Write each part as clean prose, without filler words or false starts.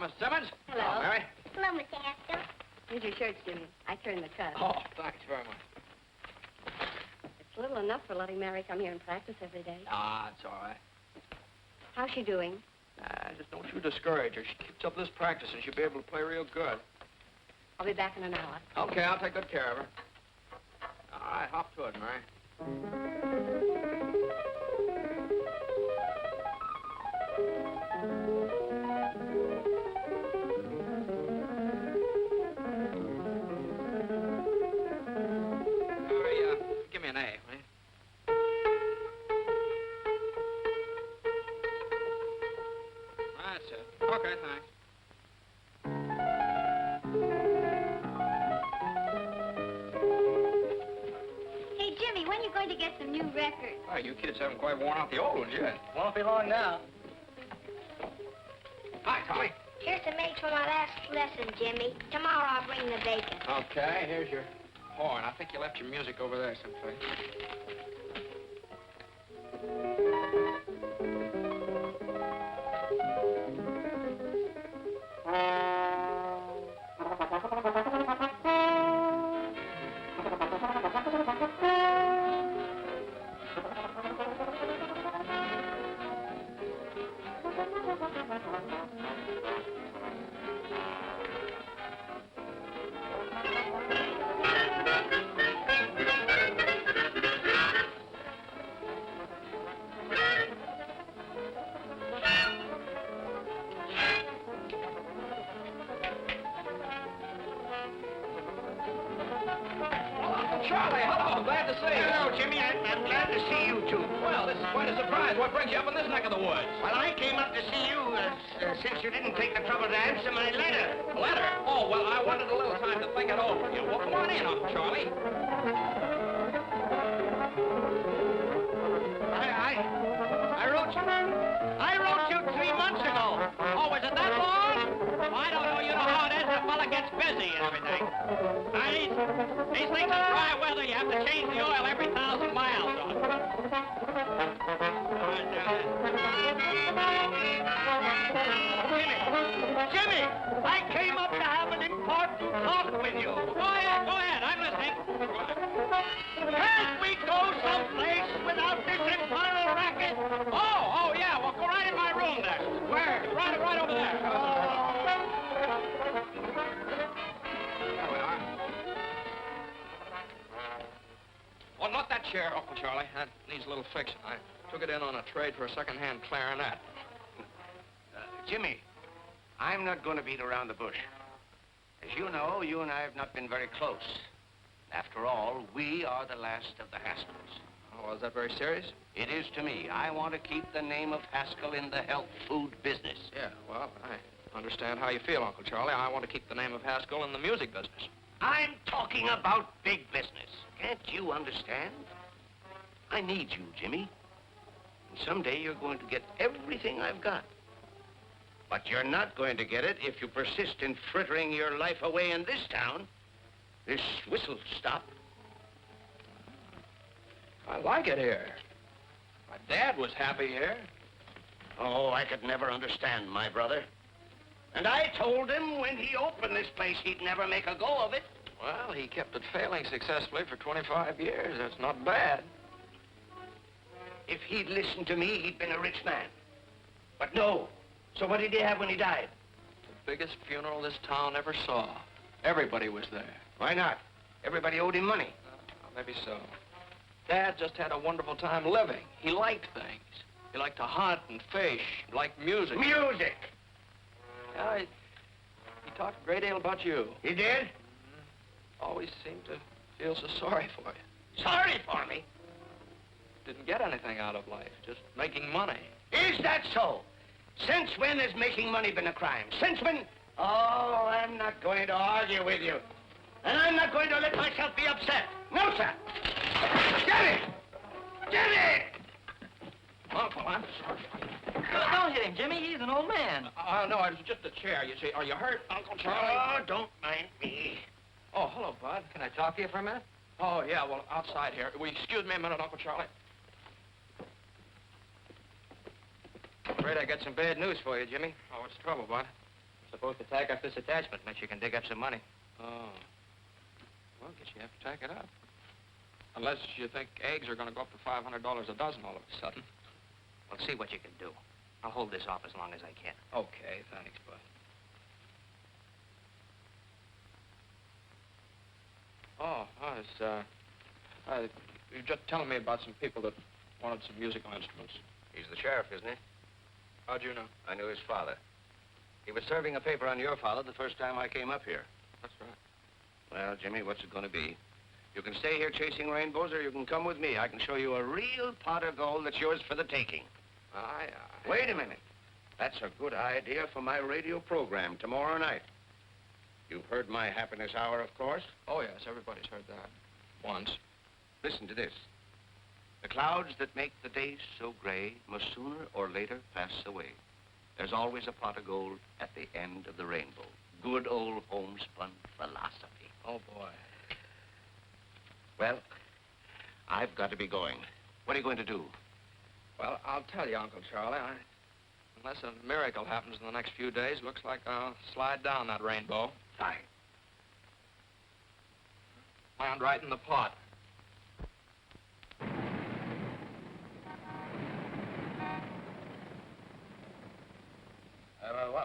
Miss Simmons. Hello. Hello, Mary. Hello, Mr. Haskell. Here's your shirts, Jimmy. I turned the cut. Oh, thanks very much. It's little enough for letting Mary come here and practice every day. Ah, it's all right. How's she doing? Just don't you discourage her. She keeps up this practice and she'll be able to play real good. I'll be back in an hour. Okay, I'll take good care of her. All right, hop to it, Mary. Give me an A, will you? That's it. Okay, thanks. Hey, Jimmy, when are you going to get some new records? Oh, you kids haven't quite worn out the old ones yet. Won't be long now. Hi, Tommy. Here's the mate for my last lesson, Jimmy. Tomorrow I'll bring the bacon. Okay, here's your horn. I think you left your music over there someplace. Charlie, hello. Glad to see you. Hello, Jimmy. I'm glad to see you, too. Well, this is quite a surprise. What brings you up in this neck of the woods? Well, I came up to see you since you didn't take the trouble to answer my letter. A letter? Oh, well, I wanted a little time to think it over. You well, come on in, Uncle Charlie. I wrote you 3 months ago. Oh, was it that long? I don't know. You know how it is. The fella gets busy and everything. These things in dry weather, you have to change the oil every 1,000 miles on. Jimmy, I came up to have an important talk with you. Go ahead. I'm listening. Can't we go someplace without this infernal racket? Oh, yeah. Well, go right in my room there. Where? Right over there. There we are. Well, not that chair, Uncle Charlie. That needs a little fixing. I took it in on a trade for a second-hand clarinet. Jimmy, I'm not going to beat around the bush. As you know, you and I have not been very close. After all, we are the last of the Haskells. Oh, is that very serious? It is to me. I want to keep the name of Haskell in the health food business. Yeah, well, I understand how you feel, Uncle Charlie. I want to keep the name of Haskell in the music business. I'm talking about big business. Can't you understand? I need you, Jimmy. And someday you're going to get everything I've got. But you're not going to get it if you persist in frittering your life away in this town. This whistle stop. I like it here. My dad was happy here. Oh, I could never understand my brother. And I told him when he opened this place, he'd never make a go of it. Well, he kept it failing successfully for 25 years. That's not bad. If he'd listened to me, he'd been a rich man. But no. So what did he have when he died? The biggest funeral this town ever saw. Everybody was there. Why not? Everybody owed him money. Maybe so. Dad just had a wonderful time living. He liked things. He liked to hunt and fish. He liked music. Music! Yeah, he talked a great deal about you. He did? Always seemed to feel so sorry for you. Sorry for me? Didn't get anything out of life, just making money. Is that so? Since when has making money been a crime? Since when? Oh, I'm not going to argue with you. And I'm not going to let myself be upset. No, sir. Get it! Get it! Uncle, I'm sorry. Don't hit him, Jimmy. He's an old man. No, it was just a chair, you see. Are you hurt, Uncle Charlie? Oh, don't mind me. Oh, hello, Bud. Can I talk to you for a minute? Oh, yeah, well, outside here. Will you excuse me a minute, Uncle Charlie? Afraid I got some bad news for you, Jimmy. Oh, what's the trouble, Bud? Supposed to tack up this attachment, unless you can dig up some money. Oh. Well, guess you have to tack it up. Unless you think eggs are going to go up to $500 a dozen all of a sudden. Well, see what you can do. I'll hold this off as long as I can. Okay, thanks, Bud. Oh, you were just telling me about some people that wanted some musical instruments. He's the sheriff, isn't he? How'd you know? I knew his father. He was serving a paper on your father the first time I came up here. That's right. Well, Jimmy, what's it going to be? You can stay here chasing rainbows, or you can come with me. I can show you a real pot of gold that's yours for the taking. Aye. Wait a minute. That's a good idea for my radio program tomorrow night. You've heard my happiness hour, of course. Oh, yes, everybody's heard that. Once. Listen to this. The clouds that make the days so gray must sooner or later pass away. There's always a pot of gold at the end of the rainbow. Good old homespun philosophy. Oh, boy. Well, I've got to be going. What are you going to do? Well, I'll tell you, Uncle Charlie, unless a miracle happens in the next few days, looks like I'll slide down that rainbow. Aye. Land right in the pot.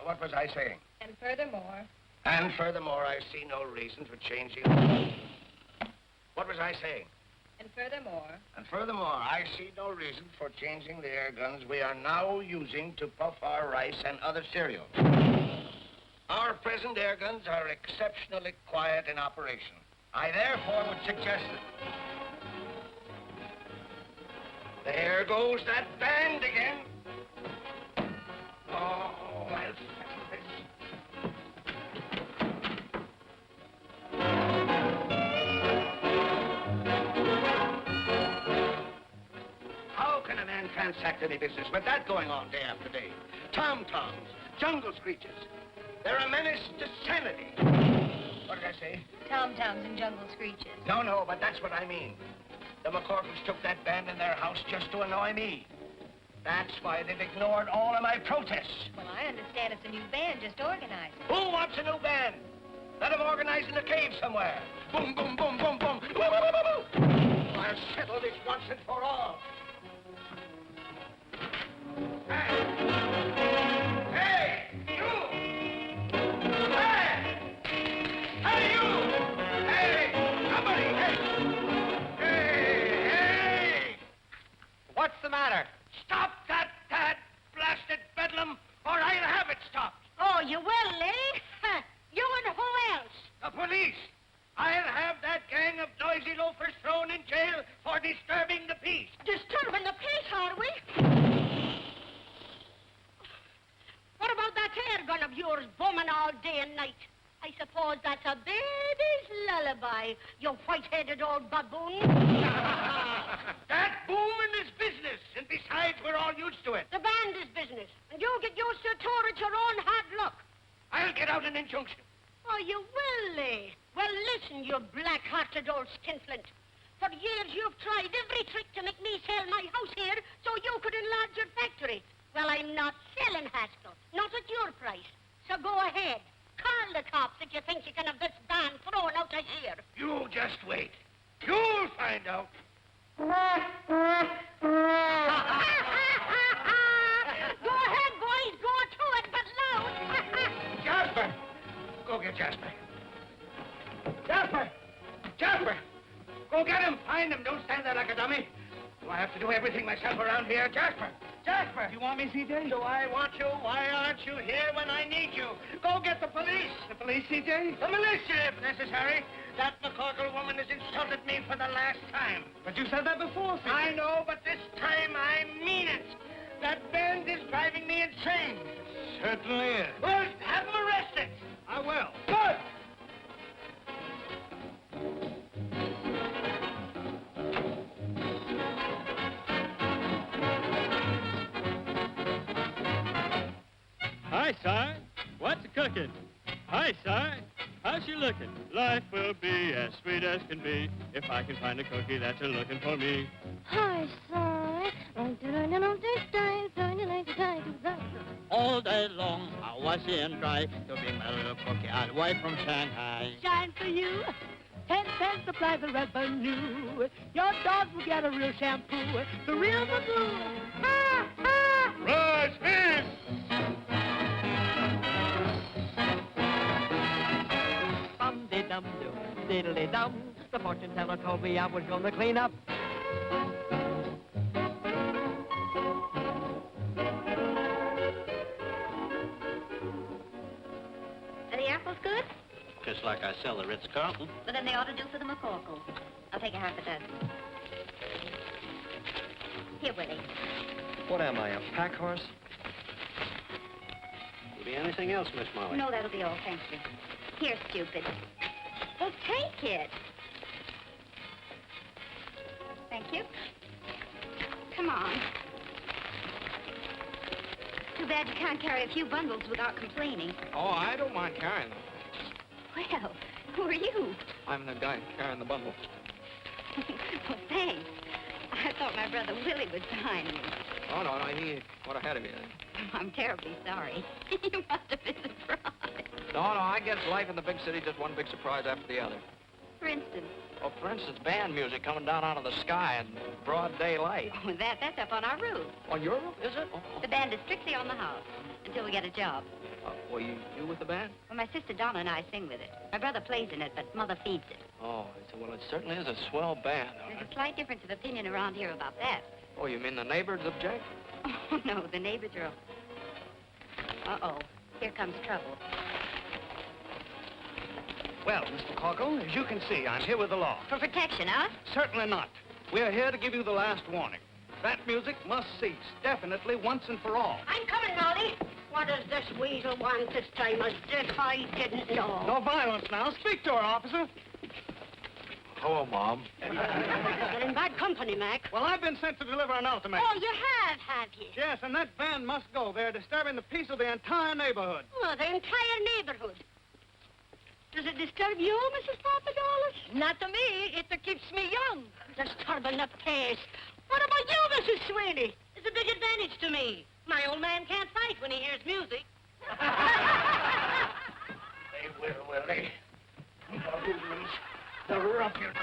What was I saying? And furthermore... And furthermore, I see no reason for changing... What was I saying? And furthermore... And furthermore, I see no reason for changing the air guns we are now using to puff our rice and other cereals. Our present air guns are exceptionally quiet in operation. I therefore would suggest that... There goes that band again. Oh, I'll settle this. How can a man transact any business with that going on day after day? Tom-toms, jungle screeches. They're a menace to sanity. What did I say? Tom-toms and jungle screeches. No, but that's what I mean. The McCorkles took that band in their house just to annoy me. That's why they've ignored all of my protests. Well, I understand it's a new band just organized. Who wants a new band? Let them organize in a cave somewhere. Boom, boom, boom, boom, boom. Woo, woo, woo, woo, woo. I'll settle this once and for all. Hey, you! Hey! Hey, you! Hey, somebody! Hey! What's the matter? Stop that blasted bedlam, or I'll have it stopped. Oh, you will, eh? You and who else? The police. I'll have that gang of noisy loafers thrown in jail for disturbing the peace. Disturbing the peace, are we? What about that air gun of yours booming all day and night? I suppose that's a baby's lullaby, you white-headed old baboon. That booming is business, and besides, we're all used to it. The band is business, and you get used to it at your own hard luck. I'll get out an injunction. Oh, you will, eh? Well, listen, you black-hearted old skinflint. For years, you've tried every trick to make me sell my house here so you could enlarge your factory. Well, I'm not selling, Haskell. Not at your price. So go you think you can have this band thrown out of here? You just wait. You'll find out. Go ahead, boys. Go to it, but loud. Jasper! Go get Jasper. Jasper! Jasper! Go get him. Find him. Don't stand there like a dummy. Do I have to do everything myself around here? Jasper! Jasper! You want me, C.J.? Do I want you? Why aren't you here when I need you? Go get the police. The police, C.J.? The militia, if necessary. That McCorkle woman has insulted me for the last time. But you said that before, C.J. I know, but this time I mean it. That band is driving me insane. Certainly is. Well, have them arrested. I will. Good. Hi, Si. What's cooking? Hi, Si. How's she looking? Life will be as sweet as can be if I can find a cookie that's a-looking for me. Hi, Si. All day long, I wash and dry to bring my little cookie all the way from Shanghai. Shine for you. 10 cents supply the revenue. Your dog will get a real shampoo. The real Magoo. Ha, ha. Rise, fish! Bum-de-dum-dum, diddly-dum. The fortune teller told me I was gonna clean up. Are the apples good? Just like I sell the Ritz-Carlton. Well, then they ought to do for the McCorkles. I'll take a half a dozen. Here, Willie. What am I, a pack horse? Will be anything else, Miss Molly? No, that'll be all, thank you. Here, stupid. Well, take it. Thank you. Come on. Too bad you can't carry a few bundles without complaining. Oh, I don't mind carrying them. Well, who are you? I'm the guy carrying the bundle. Well, thanks. I thought my brother Willie was behind me. Oh, no, he went ahead of you. I'm terribly sorry. You must have been surprised. No, I guess life in the big city just one big surprise after the other. For instance, Oh, for instance, band music coming down out of the sky in broad daylight. oh, that's up on our roof. On your roof, is it? Oh. The band is strictly on the house until we get a job. Well, you with the band? Well, my sister Donna and I sing with it. My brother plays in it, but Mother feeds it. Oh, I said, well, it certainly is a swell band. There's a slight difference of opinion around here about that. Oh, you mean the neighbors object? Oh, no, the neighbors are... Uh-oh, here comes trouble. Well, Mr. McCorkle, as you can see, I'm here with the law. For protection, huh? Certainly not. We're here to give you the last warning. That music must cease, definitely, once and for all. I'm coming, Molly. What does this weasel want this time? As if I didn't know. No violence now. Speak to her, officer. Hello, Mom. You're in bad company, Mac. Well, I've been sent to deliver an ultimatum. Oh, you have you? Yes, and that band must go. They're disturbing the peace of the entire neighborhood. Oh, the entire neighborhood. Does it disturb you, Mrs. Papadopoulos? Not to me. It keeps me young. Disturbing the pace. What about you, Mrs. Sweeney? It's a big advantage to me. My old man can't fight when he hears music. They will they? The hoodlums, the ruffians.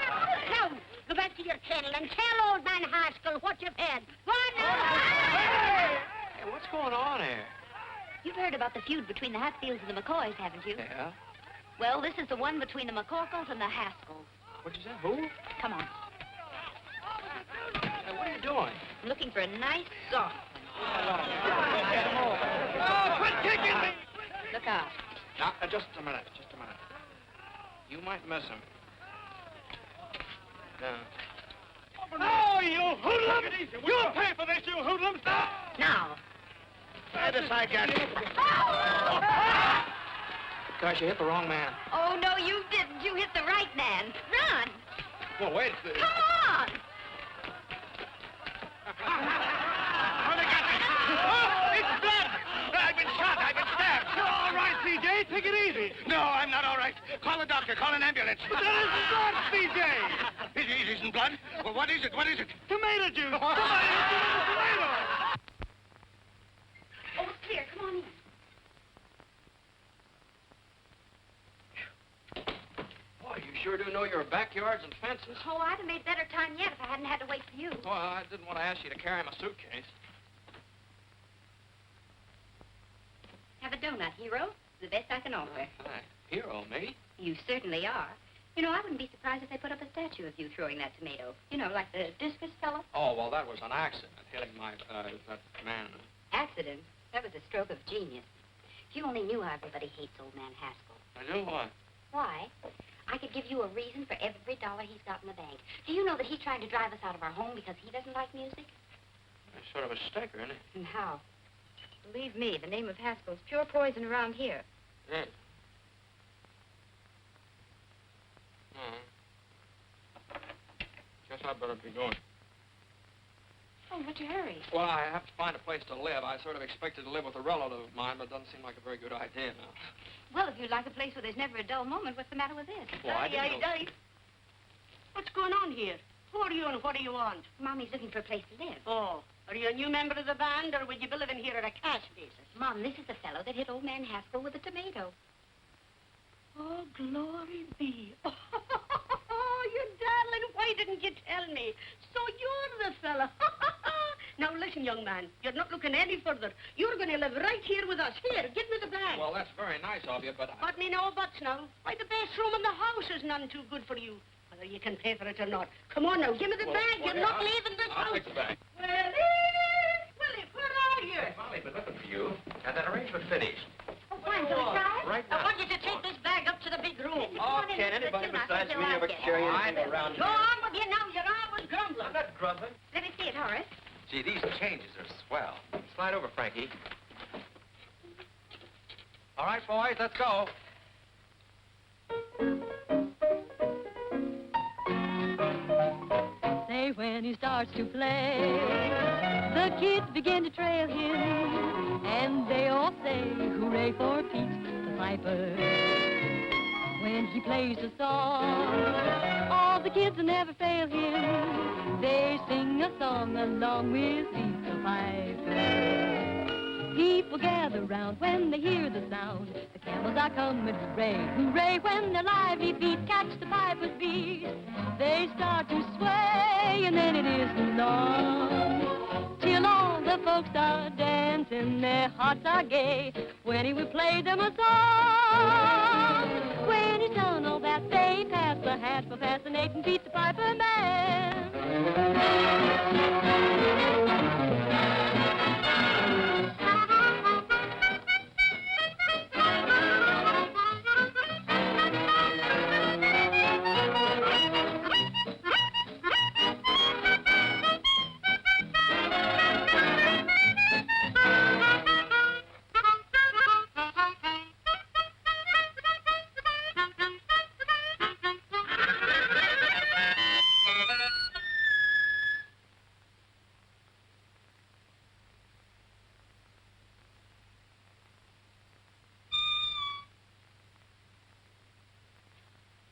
Now, go back to your kennel and tell old man Haskell what you've had. Go on now. Hey, what's going on here? You've heard about the feud between the Hatfields and the McCoys, haven't you? Yeah? Well, this is the one between the McCorkles and the Haskells. What'd you say? Who? Come on. Hey, what are you doing? I'm looking for a nice song. Oh, quit kicking me! Look out. Now, just a minute. You might miss him. Oh, you hoodlums! You'll pay for this, you hoodlums! Now. This I get. Gosh, you hit the wrong man. Oh, no, you didn't. You hit the right man. Run. Well, wait. Come on. Oh, they got me. Oh, it's blood. I've been shot. I've been stabbed. You're all right, C.J. Take it easy. No, I'm not all right. Call a doctor. Call an ambulance. But that isn't blood, C.J. It isn't blood? Well, what is it? What is it? Tomato juice. Somebody has given us tomato. Oh, it's clear. Come on in. sure do know your backyards and fences. Oh, I'd have made better time yet if I hadn't had to wait for you. Well, I didn't want to ask you to carry my suitcase. Have a donut, hero. The best I can offer. Hi. Hero, me? You certainly are. You know, I wouldn't be surprised if they put up a statue of you throwing that tomato. You know, like the discus fella. Oh, well, that was an accident, hitting that man. Accident? That was a stroke of genius. If you only knew how everybody hates old man Haskell. I knew what? Why? I could give you a reason for every dollar he's got in the bank. Do you know that he's trying to drive us out of our home because he doesn't like music? That's sort of a stinker, isn't it? And how? Believe me, the name of Haskell's pure poison around here. Yeah. Guess I'd better be going. Oh, what's your hurry? Well, I have to find a place to live. I sort of expected to live with a relative of mine, but it doesn't seem like a very good idea now. Well, if you'd like a place where there's never a dull moment, what's the matter with this? Well, I didn't know... What's going on here? Who are you and what do you want? Mommy's looking for a place to live. Oh, are you a new member of the band, or would you be living here at a cash basis? Mom, this is the fellow that hit old man Haskell with a tomato. Oh, glory be. Oh, you darling, why didn't you tell me? So you're the fella. Now, listen, young man, you're not looking any further. You're going to live right here with us. Here, give me the bag. Well, that's very nice of you, but... But me no buts now. Why, the best room in the house is none too good for you. Whether you can pay for it or not. Come on now, give me the bag. You're not leaving this house. I'll take the bag. Willie, where are you? Hey, Molly, been looking for you. Had that arrangement finished. Oh, fine, shall we try? Right I now. want you to take this bag up to the big room. Oh, can anybody besides me ever carry anything around Go on with you now. You're always grumbling. I'm not grumbling. Let me see it, Horace. Gee, these changes are swell. Slide over, Frankie. All right, boys, let's go. Say when he starts to play, the kids begin to trail him, and they all say, hooray for Pete the Piper. When he plays a song, all the kids will never fail him. They sing a song along with Pete the Piper. People gather round when they hear the sound. The camels are coming, hooray, hooray, when their lively feet catch the piper's beat. They start to sway, and then it isn't long till all the folks are dancing, their hearts are gay when he would play them a song. When he's done all that, they pass the hat for fascinating Pete the Piper Man.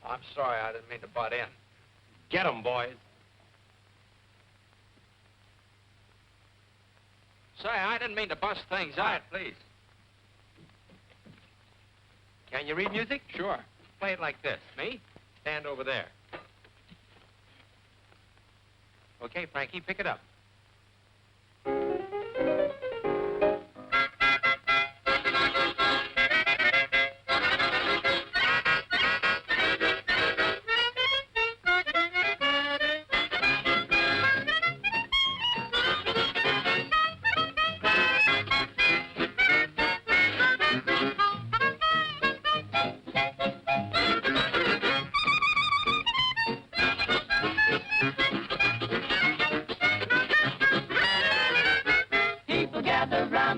I'm sorry, I didn't mean to butt in. Get 'em, boys. Say, I didn't mean to bust things out. Quiet, please. Can you read music? Sure. Play it like this. Me? Stand over there. Okay, Frankie, pick it up.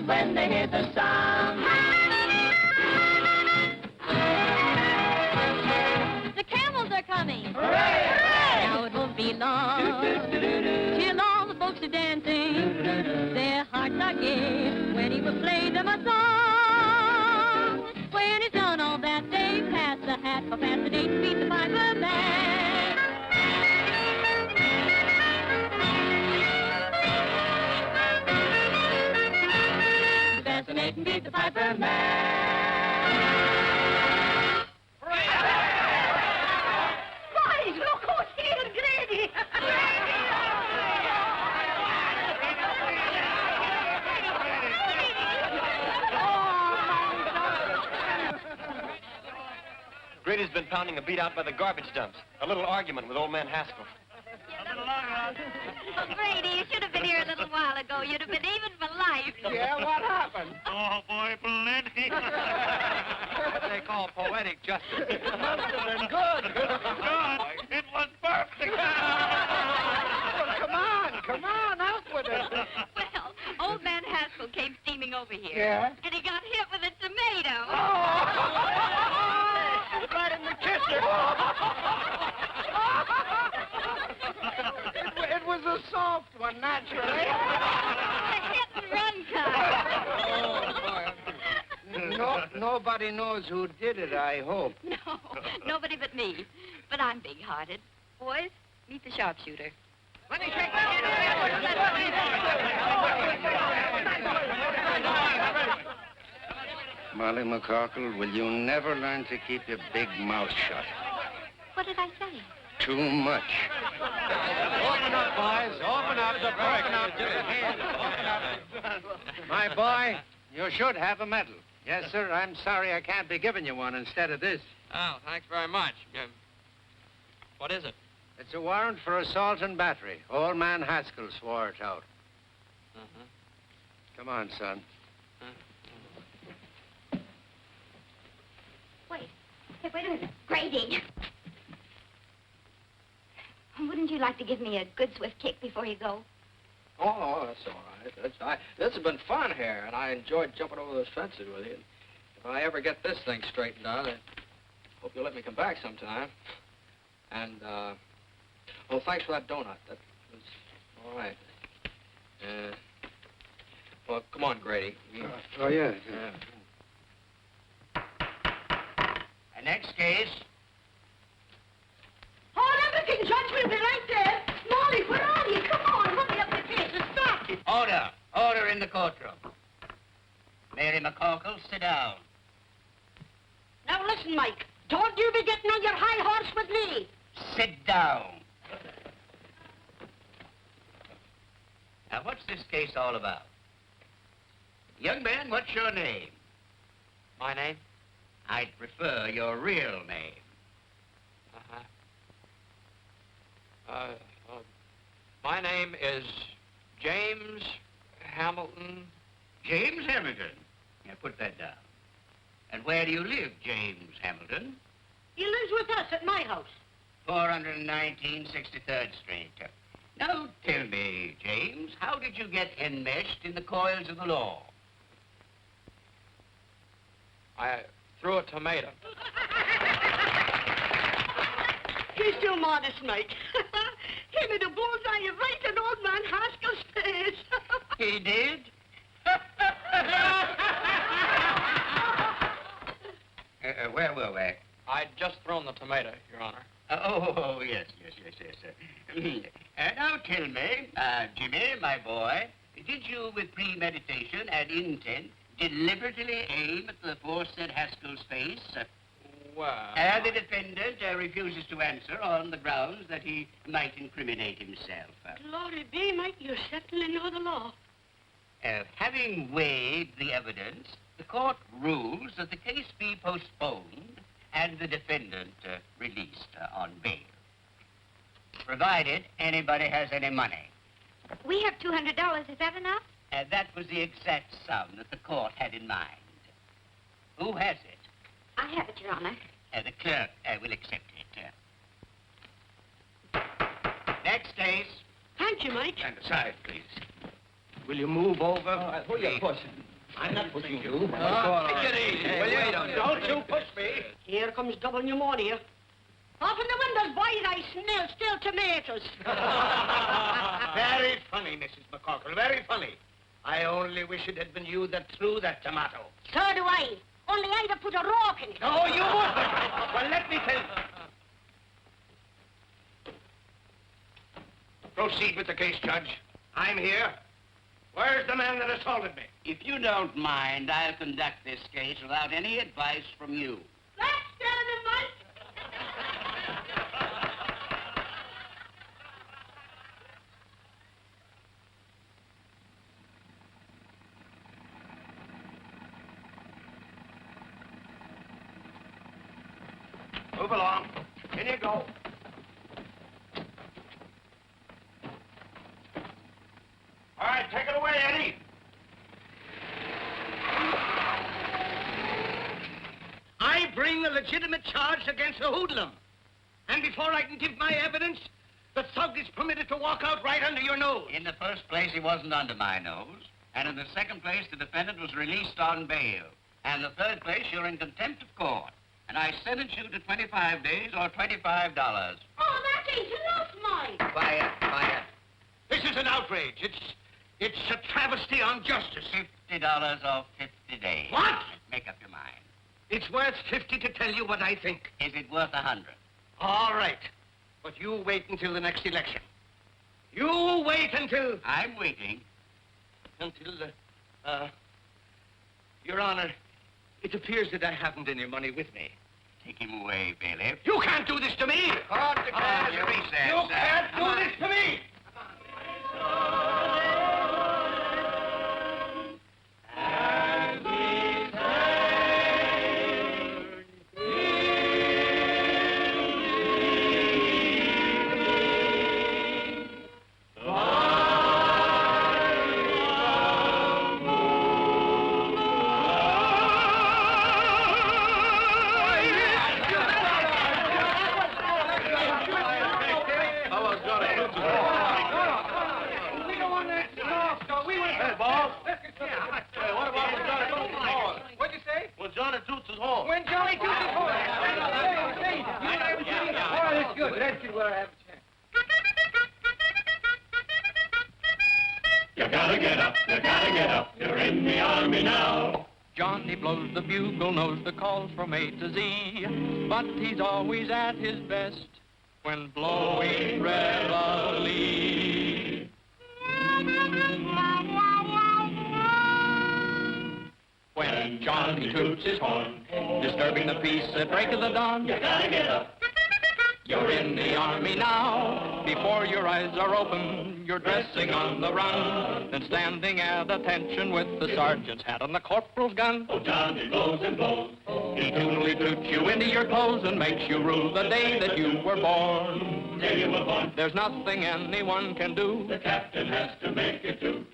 When they hear the sound, the camels are coming. Hooray, hooray! Now it won't be long till all the folks are dancing. Their hearts are gay when he will play them a song. When he's done all that, they pass the hat for fascinating Pete the Piper Man. Beat the Piper Man. Grady's been pounding a beat out by the garbage dumps. A little argument with old man Haskell. Oh, Grady, you should have been here a little while ago. You'd have been even for life. Yeah, what happened? Oh, boy, plenty. What they call poetic justice. It must have been good. God, it was perfect. Well, come on, out with it. Well, old man Haskell came steaming over here. Yeah? And he got hit with a tomato. Right in the kisser. It was a soft one, naturally. A hit-and-run kind. Nobody knows who did it, I hope. No, nobody but me. But I'm big-hearted. Boys, meet the sharpshooter. Let me shake Molly McCorkle, will you never learn to keep your big mouth shut? What did I say? Too much. Open up, boys. Open up. Open up. My boy, you should have a medal. Yes, sir. I'm sorry I can't be giving you one instead of this. Oh, thanks very much. What is it? It's a warrant for assault and battery. Old man Haskell swore it out. Come on, son. Wait. Hey, wait a minute. Grady. Wouldn't you like to give me a good swift kick before you go? Oh, that's all right. This has been fun here, and I enjoyed jumping over those fences with you. If I ever get this thing straightened out, I hope you'll let me come back sometime. And, well, thanks for that donut. That was all right. Well, come on, Grady. Oh, yeah. The next case. Hold everything, Judge. We'll be right there. Molly, where are you? Come on, hurry up the case and start it. Order. Order in the courtroom. Mary McCorkle, sit down. Now listen, Mike. Don't you be getting on your high horse with me. Sit down. Now, what's this case all about? Young man, what's your name? My name? I'd prefer your real name. My name is James Hamilton. James Hamilton. Now, put that down. And where do you live, James Hamilton? He lives with us at my house. 419 63rd Street. Now, tell me, James, how did you get enmeshed in the coils of the law? I threw a tomato. He's too modest, Mike. He made a bullseye right in old man Haskell's face. He did? Where were we? I'd just thrown the tomato, Your Honor. Oh, yes. Now tell me, Jimmy, my boy, did you, with premeditation and intent, deliberately aim at the aforesaid Haskell's face? Well... The defendant refuses to answer on the grounds that he might incriminate himself. Glory be, Mike, you certainly know the law. Having weighed the evidence, the court rules that the case be postponed and the defendant released on bail, provided anybody has any money. We have $200. Is that enough? That was the exact sum that the court had in mind. Who has it? I have it, Your Honor. The clerk will accept it. Next case. Thank you, Mike. Stand aside, please. Will you move over? Who you pushing? I'm not pushing you. Take it easy, will you? Don't you push me. Here comes double pneumonia. Open the windows, boys. I smell still tomatoes. Very funny, Mrs. McCorkle, very funny. I only wish it had been you that threw that tomato. So do I. Only I'd have put a rope in it. No, you wouldn't. Well, let me tell you. Proceed with the case, Judge. I'm here. Where's the man that assaulted me? If you don't mind, I'll conduct this case without any advice from you. Let's get him, Mike. Move along. In you go. All right, take it away, Eddie. I bring a legitimate charge against a hoodlum. And before I can give my evidence, the thug is permitted to walk out right under your nose. In the first place, he wasn't under my nose. And in the second place, the defendant was released on bail. And in the third place, you're in contempt of court. And I sentence you to 25 days or $25. Oh, that ain't enough, Mike. Quiet, quiet. This is an outrage. It's a travesty on justice. $50 or 50 days. What? Make up your mind. It's worth 50 to tell you what I think. Is it worth 100? All right. But you wait until the next election. You wait until... I'm waiting. Until, Your Honor, it appears that I haven't any money with me. Take him away, bailiff. You can't do this to me! Court declares a recess. You can't do this to me! You gotta get up, you gotta get up, you're in the army now. Johnny blows the bugle, knows the calls from A to Z, but he's always at his best when blowing reveille. When Johnny toots his horn, disturbing the peace at break of the dawn, You gotta get up. you're in the army now. Before your eyes are open, you're dressing on the run, then standing at attention with the sergeant's hat and the corporal's gun. Oh, Johnny blows and blows. He tunily toots you into your clothes and makes you rue the day that you were born. Day you were born. There's nothing anyone can do. The captain has to make it too.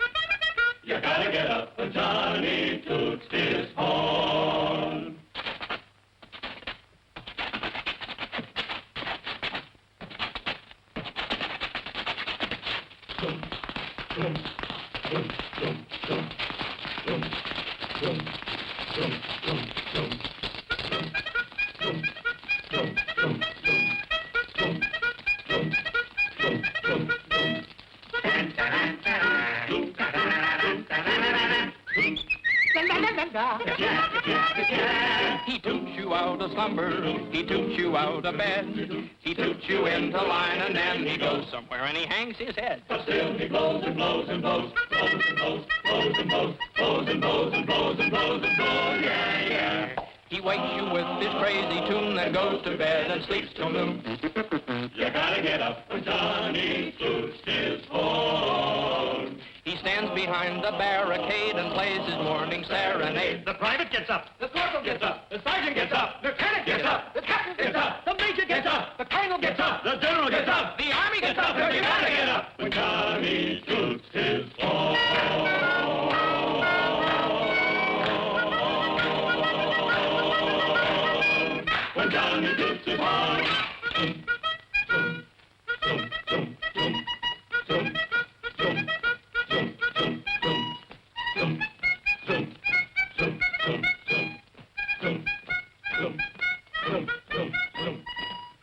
You gotta get up when Johnny toots his horn. He toots you out of slumber, he toots you out of bed, he toots you into line and then he goes somewhere and he hangs his head. But still he blows and blows and blows, blows and blows, blows and blows, blows and blows and blows and blows and blows, yeah, yeah. He wakes you with his crazy tune, then goes to bed and sleeps till noon. You gotta get up when Johnny toots his horn. He stands behind the barricade and plays his morning serenade. The private gets up. The corporal gets up. The sergeant gets up. The lieutenant gets up. The captain gets up. The major gets up. The colonel gets up. The general gets up. The army gets up. You gotta get up when Johnny toots his horn. When Johnny toots his horn.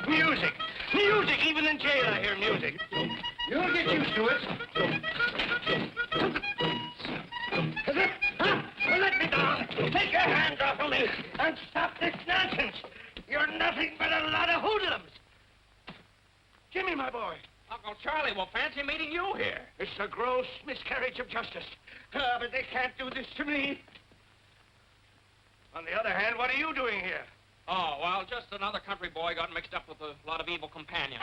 Music. Music. Even in jail I hear music. You'll get used to it. Huh? Well, let me down. Take your hands off of me and stop this nonsense. You're nothing but a lot of hoodlums. Jimmy, my boy. Uncle Charlie will fancy meeting you here. It's a gross miscarriage of justice. But they can't do this to me. On the other hand, what are you doing here? Oh, well, just another country boy got mixed up with a lot of evil companions.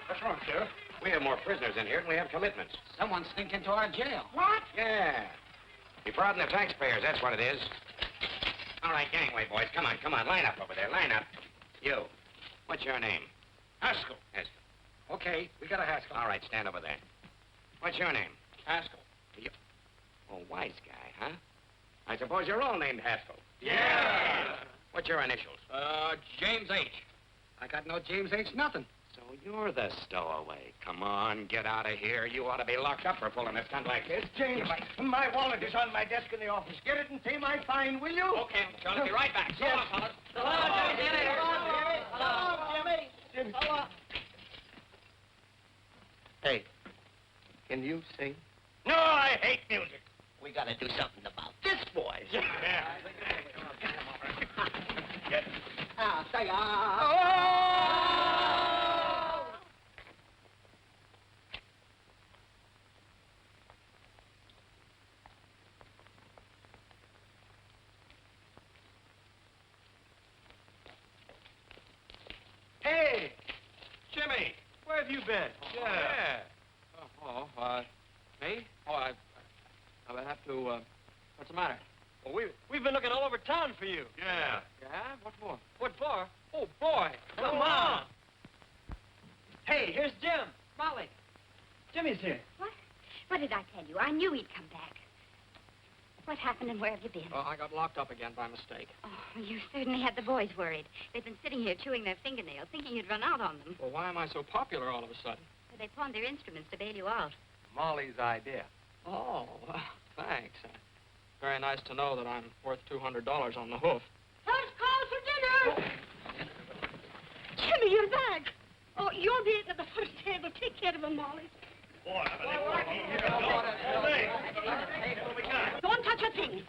What's wrong, Sheriff? We have more prisoners in here than we have commitments. Someone sneaked into our jail. What? Yeah. Defrauding the taxpayers, that's what it is. All right, gangway, boys. Come on, line up over there, line up. You, what's your name? Haskell. Haskell. Okay, we got a Haskell. All right, stand over there. What's your name? Haskell. You... Oh, wise guy, huh? I suppose you're all named Haskell. Yeah. What's your initials? James H. I got no James H. nothing. So you're the stowaway. Come on, get out of here. You ought to be locked up for pulling a stunt like this. James, my wallet is on my desk in the office. Get it and pay my fine, will you? Okay, Uncle John, I'll be right back. So long, fellas. Jimmy. Hey, can you sing? No, I hate music. We gotta do something about this, boys. Yeah. Hey, Jimmy, where have you been? Me? Oh, I have to, what's the matter? Well, we've been looking all over town for you. Yeah? What for? What for? Oh, boy. Come on. Hey, here's Jim. Molly. Jimmy's here. What? What did I tell you? I knew he'd come back. What happened and where have you been? Well, I got locked up again by mistake. Oh, you certainly had the boys worried. They've been sitting here chewing their fingernails, thinking you'd run out on them. Well, why am I so popular all of a sudden? So they pawned their instruments to bail you out. Molly's idea. Oh, well, thanks. Very nice to know that I'm worth $200 on the hoof. First call for dinner! Jimmy, you're back. Oh, you'll be at the first table. Take care of him, Molly. Don't touch a thing.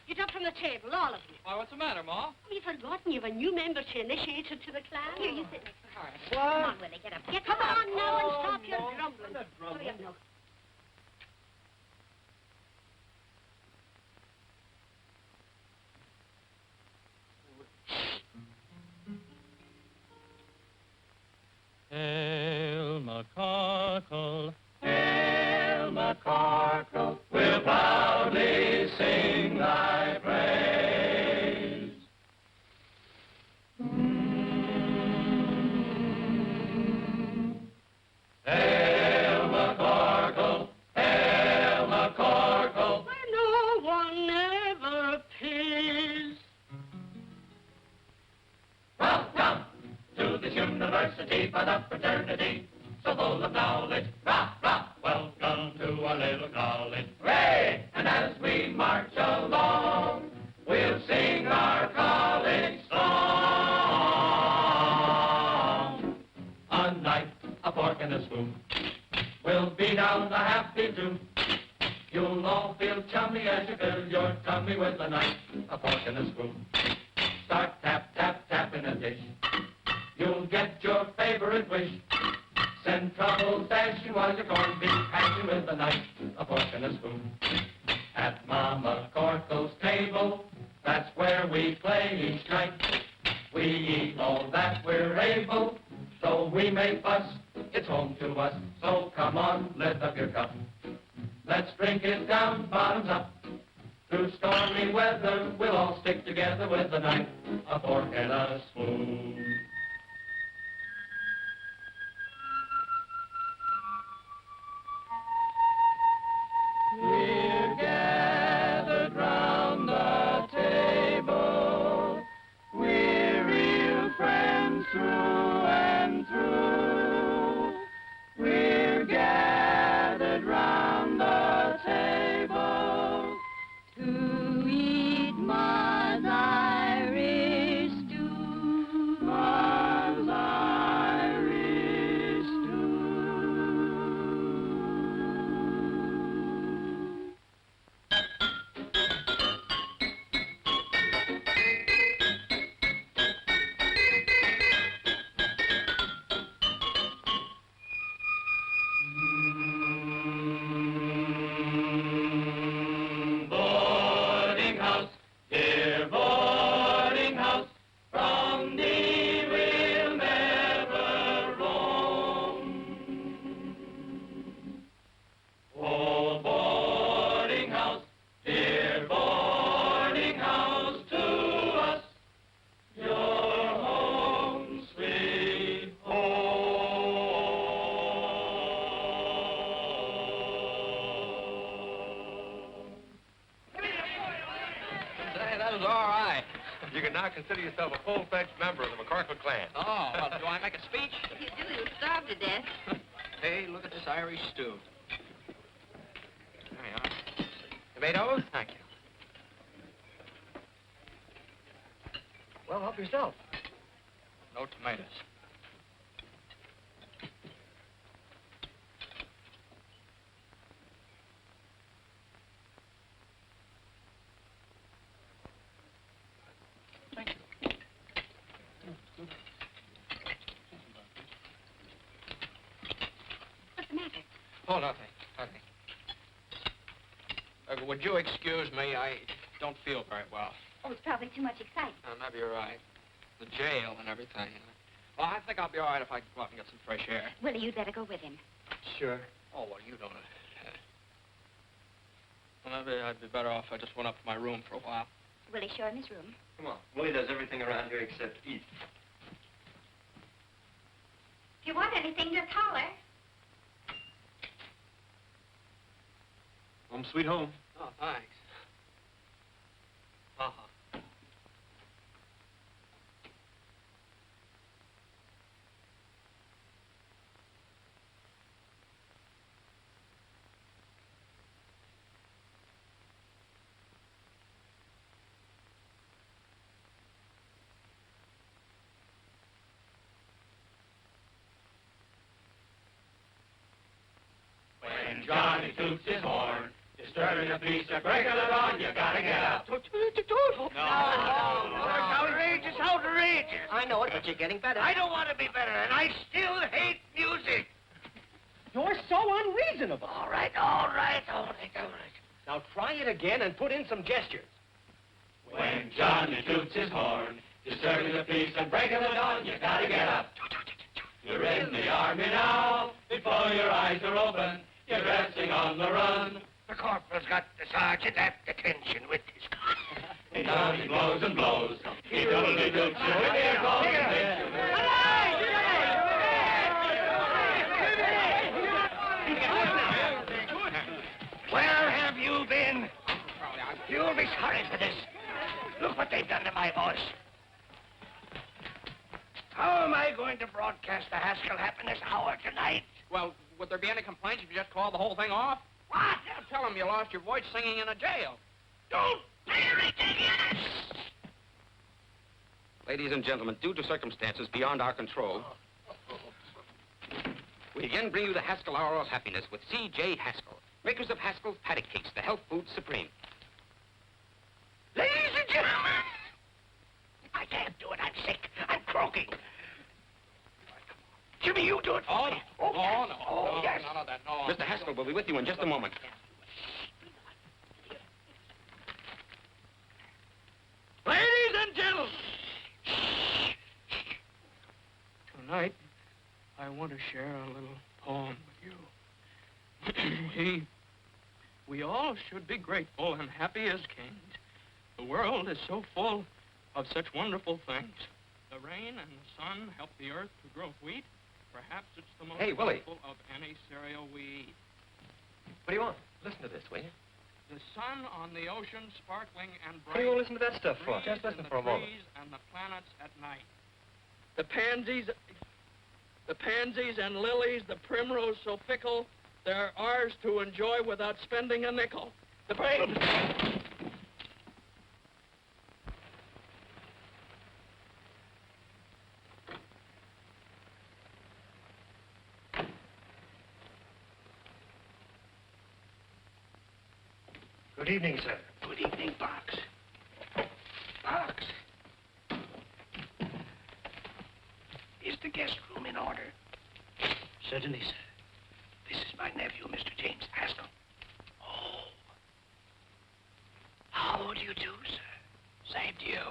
Get up from the table, all of you. Why, what's the matter, Ma? Have you forgotten you've a new member to initiate her to the class? Here, you sit next to Horace. What? Come on, Willie, get up. Come on now and stop your grumbling. Hurry up now. Hail McCarkle, hail McCarkle, we'll proudly sing thy praise. Hail McCarkle, hail McCarkle, Where no one ever pays. welcome to this university for the fraternity, so full of knowledge, rah, rah, welcome to our little college. Hooray! And as we march along, we'll sing our college song. A knife, a fork, and a spoon, we'll beat down the happy tune. You'll all feel chummy as you fill your tummy with a knife, a fork, and a spoon. Start tap, tap, tap in a dish. You'll get your favorite wish. Send trouble dashing while your corned beef hashing with a knife, a fork, and a spoon. At Mama Corkle's table, that's where we play each night. We eat all that we're able, so we may fuss. It's home to us, so come on, lift up your cup. Let's drink it down, bottoms up. Through stormy weather, we'll all stick together with a knife, a fork, and a spoon. We're gathered round the table. We're real friends through and through. We're gathered round the table To eat Ma's Irish stew. My sounds all right. You can now consider yourself a full-fledged member of the McCorkle clan. Oh, well, do I make a speech? If you do, you'll starve to death. Hey, look at this Irish stew. There you are. Tomatoes? Thank you. Well, help yourself. No tomatoes. Thank you. What's the matter? Oh, nothing. Nothing. Would you excuse me? I don't feel very well. Oh, it's probably too much excitement. Maybe you're right. The jail and everything. Well, I think I'll be all right if I can go out and get some fresh air. Willie, you'd better go with him. Sure. Oh, well, you don't. Well, maybe I'd be better off if I just went up to my room for a while. Willie, show him his room. Come on. Willie does everything around here except eat. If you want anything, just holler. Home sweet home. Oh, thanks. Uh-huh. When Johnny toots his horn, disturbing the peace of breaking the dawn, you gotta get up. No. It's outrageous, outrageous. I know it, but you're getting better. I don't want to be better, and I still hate music. You're so unreasonable. All right, all right, all right, all right. Now try it again and put in some gestures. When Johnny toots his horn, disturbing the peace and breaking the dawn, you gotta get up. You're in the army now, before your eyes are open, you're dressing on the run. The corporal's got the sergeant at detention with his gun. Now he blows and blows, he doodly doots you with your call. Where have you been? You'll be sorry for this. Look what they've done to my voice. How am I going to broadcast the Haskell Happiness Hour tonight? Well, would there be any complaints if you just called the whole thing off? What? Yeah, tell them you lost your voice singing in a jail. Don't be ridiculous! Ladies and gentlemen, due to circumstances beyond our control, we again bring you the Haskell Hour of Happiness with C.J. Haskell, makers of Haskell's Paddock Cakes, the health food supreme. Ladies and gentlemen, I can't do it. I'm sick. I'm croaking. Jimmy, you do it. Oh, no. Oh, No, yes. no. Oh, No, yes. none of that. No. Mr. Haskell will be with you in just a moment. Ladies and gentlemen. Tonight, I want to share a little poem with you. We all should be grateful and happy as kings. The world is so full of such wonderful things. The rain and the sun help the earth to grow wheat. Perhaps it's the most Hey, Willie. wonderful of any cereal we eat. What do you want? Listen to this, will you? The sun on the ocean sparkling and bright. What do you want to listen to that stuff for? Breeze Just listen in the for a moment. trees and the planets at night. The pansies and lilies, the primrose so fickle, they're ours to enjoy without spending a nickel. The Good evening, sir. Good evening, Box. Box. Is the guest room in order? Certainly, sir. This is my nephew, Mr. James Haskell. Oh. How do you do, sir? Same to you.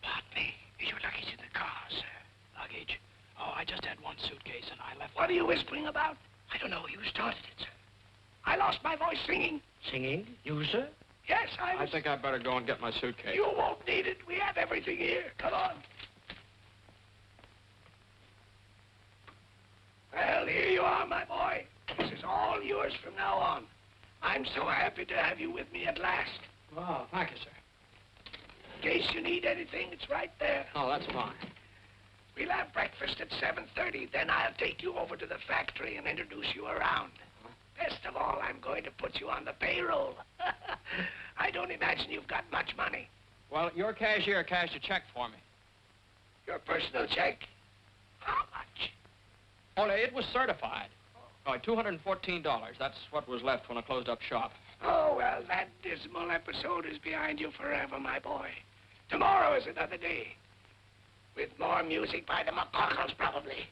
Pardon me. Is your luggage in the car, sir? Luggage? Oh, I just had one suitcase and I left. What are you whispering about? I don't know. You started it, sir. I lost my voice singing. Singing? You, sir? Yes, I think I'd better go and get my suitcase. You won't need it. We have everything here. Come on. Well, here you are, my boy. This is all yours from now on. I'm so happy to have you with me at last. Oh, thank you, sir. In case you need anything, it's right there. Oh, that's fine. We'll have breakfast at 7:30. Then I'll take you over to the factory and introduce you around. Best of all, I'm going to put you on the payroll. I don't imagine you've got much money. Well, your cashier cashed a check for me. Your personal check? How much? Only it was certified. Oh, $214. That's what was left when I closed up shop. Oh, well, that dismal episode is behind you forever, my boy. Tomorrow is another day. With more music by the McCockles, probably.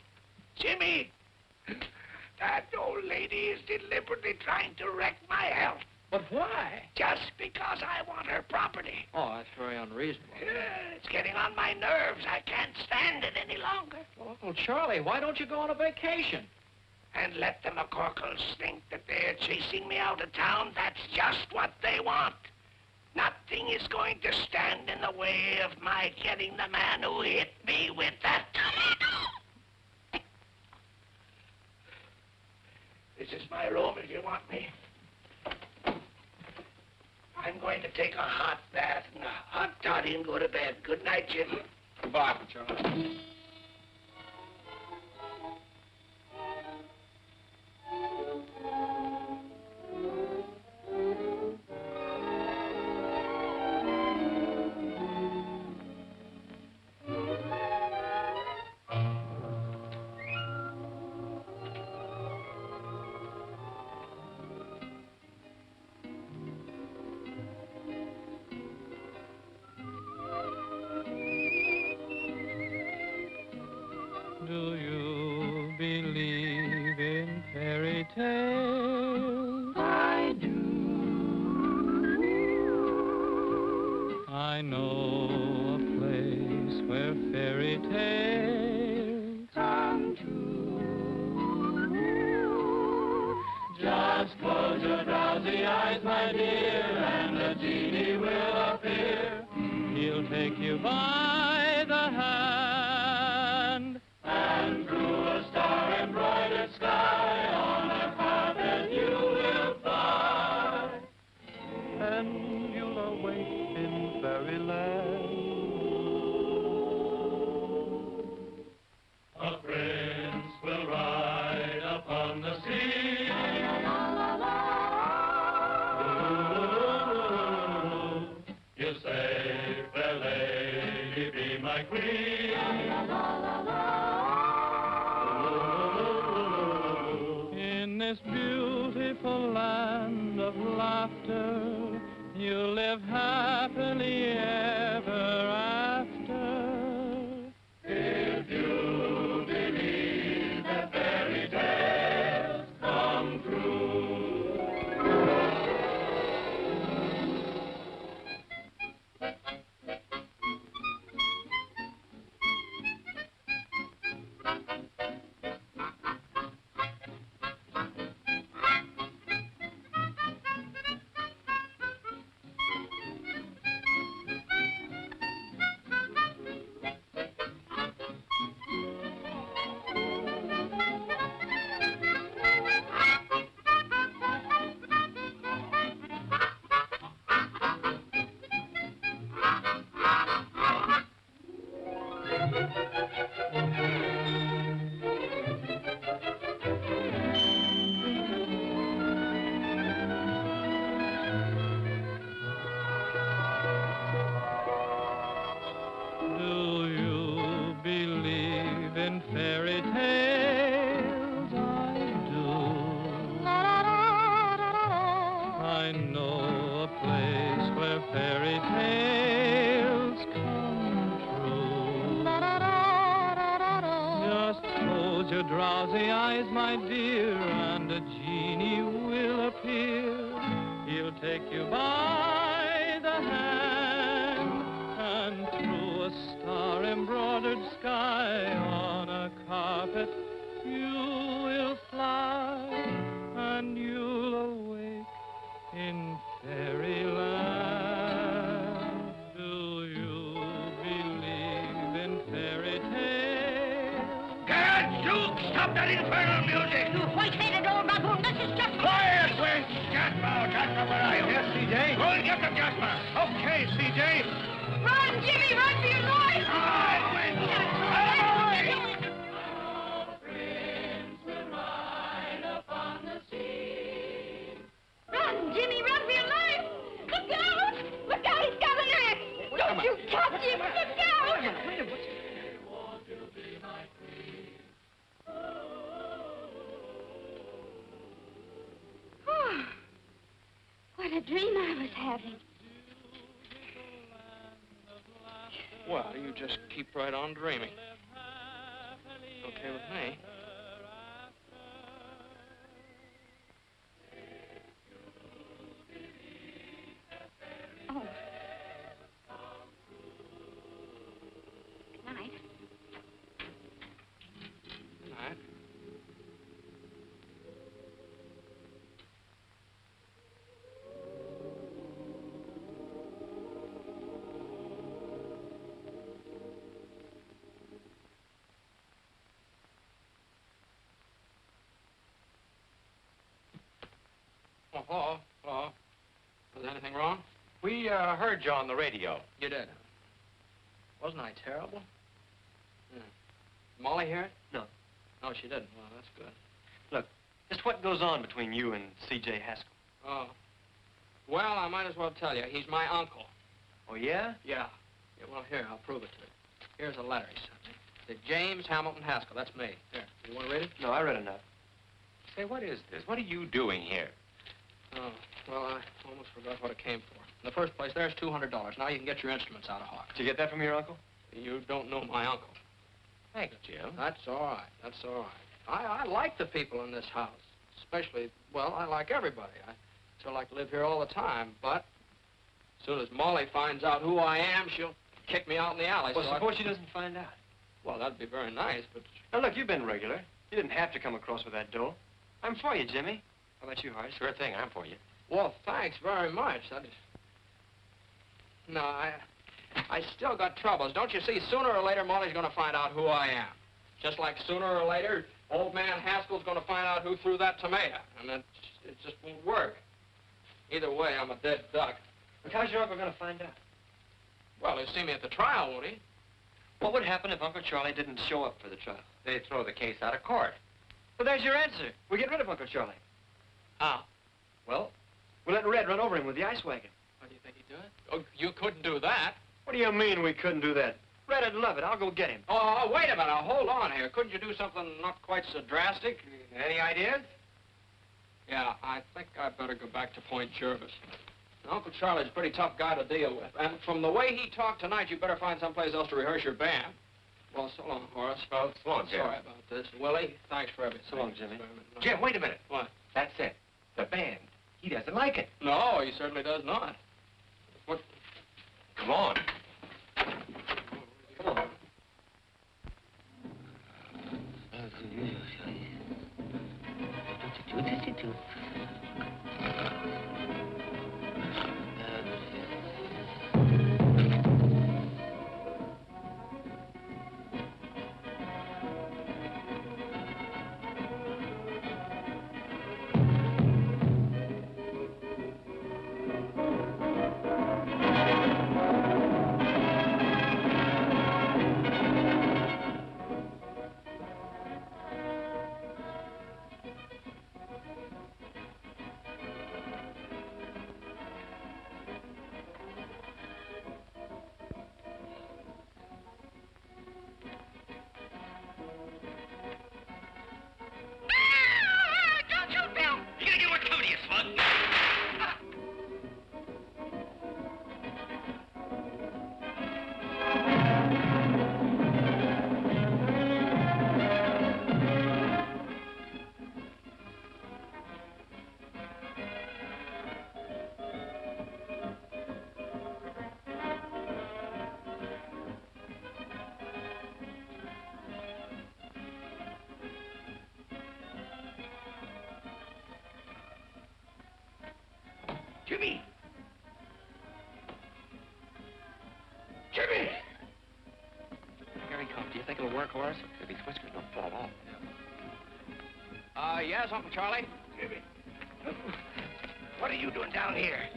Jimmy, that old lady is deliberately trying to wreck my health. But why? Just because I want her property. Oh, that's very unreasonable. Yeah, it's getting on my nerves. I can't stand it any longer. Well, Uncle Charlie, why don't you go on a vacation? And let the McCorkles think that they're chasing me out of town. That's just what they want. Nothing is going to stand in the way of my getting the man who hit me with that tomato. This is my room if you want me. I'm going to take a hot bath and a hot toddy and go to bed. Good night, Jim. Goodbye, Uncle Charlie. Do you believe in fairy tales? I do. I know a place where fairy tales come true. Just close your drowsy eyes, my dear, and a genie will appear. He'll take you by the hand, and through a star-embroidered sky on a carpet you will fly, and you'll awake in fairyland. A prince will ride upon the sea. You say, fair lady, be my queen. In this beautiful land of laughter, you live happily ever after. If you believe that fairy tales come true. Do you believe in fairy tales? I do. I know a place where fairy tales come true. Just close your drowsy eyes, my dear, and a genie will appear. He'll take you by the hand, and through a star-embroidered sky on a carpet you will fly, and you'll awake in fairyland. Do you believe in fairy tales? Gadzooks, stop that infernal music! You white-headed old baboon, this is just... Quiet, Wink! Jasper, Jasper, where are you? Yes, C.J.? Go and get them, Jasper. Okay, C.J. Run, Jimmy, run for your life! Run, Jimmy, run for your life! Look out! Look out, he's got an axe! Don't you touch him! Look out! Oh, what a dream I was having. Well, you just keep right on dreaming. Okay with me. Oh. Good night. Good night. Oh, hello. Hello. Was anything wrong? We heard you on the radio. You did. Wasn't I terrible? Yeah. Molly hear it? No. No, she didn't. Well, that's good. Look, just what goes on between you and C.J. Haskell? Oh. Well, I might as well tell you. He's my uncle. Oh, yeah? Yeah. Yeah, well, here, I'll prove it to you. Here's a letter he sent me. To James Hamilton Haskell. That's me. Here. You want to read it? No, I read enough. Say, what is this? What are you doing here? Oh, well, I almost forgot what it came for. In the first place, there's $200. Now you can get your instruments out of Hawk. Did you get that from your uncle? You don't know my uncle. Thanks, Jim. That's all right. That's all right. I like the people in this house. Especially, well, I like everybody. I still like to live here all the time, but as soon as Molly finds out who I am, she'll kick me out in the alley. Well, so suppose she doesn't find out. Well, that'd be very nice, but... Now, look, you've been regular. You didn't have to come across with that dough. I'm for you, Jimmy. How about you, Horace? Sure thing, I'm for you. Well, thanks very much. No, I still got troubles. Don't you see, sooner or later, Molly's going to find out who I am. Just like sooner or later, old man Haskell's going to find out who threw that tomato. And it just won't work. Either way, I'm a dead duck. Look, how's your uncle going to find out? Well, he'll see me at the trial, won't he? What would happen if Uncle Charlie didn't show up for the trial? They'd throw the case out of court. Well, there's your answer. We get rid of Uncle Charlie. How? Well, we'll let Red run over him with the ice wagon. What do you think he'd do it? Oh, you couldn't do that. What do you mean we couldn't do that? Red'd love it. I'll go get him. Oh, wait a minute. Hold on here. Couldn't you do something not quite so drastic? Any ideas? Yeah, I think I'd better go back to Point Jervis. Uncle Charlie's a pretty tough guy to deal with. And from the way he talked tonight, you better find someplace else to rehearse your band. Well, so long, Horace. Well, so long, Jim. Sorry about this. Willie, thanks for everything. So long, Jimmy. Jim, wait a minute. What? That's it. The band. He doesn't like it. No, he certainly does not. What? Come on. Come on. Jimmy! Jimmy! Here he comes. Do you think it'll work, Horace? If his whiskers don't fall off. Yes, Uncle Charlie? Jimmy. What are you doing down here?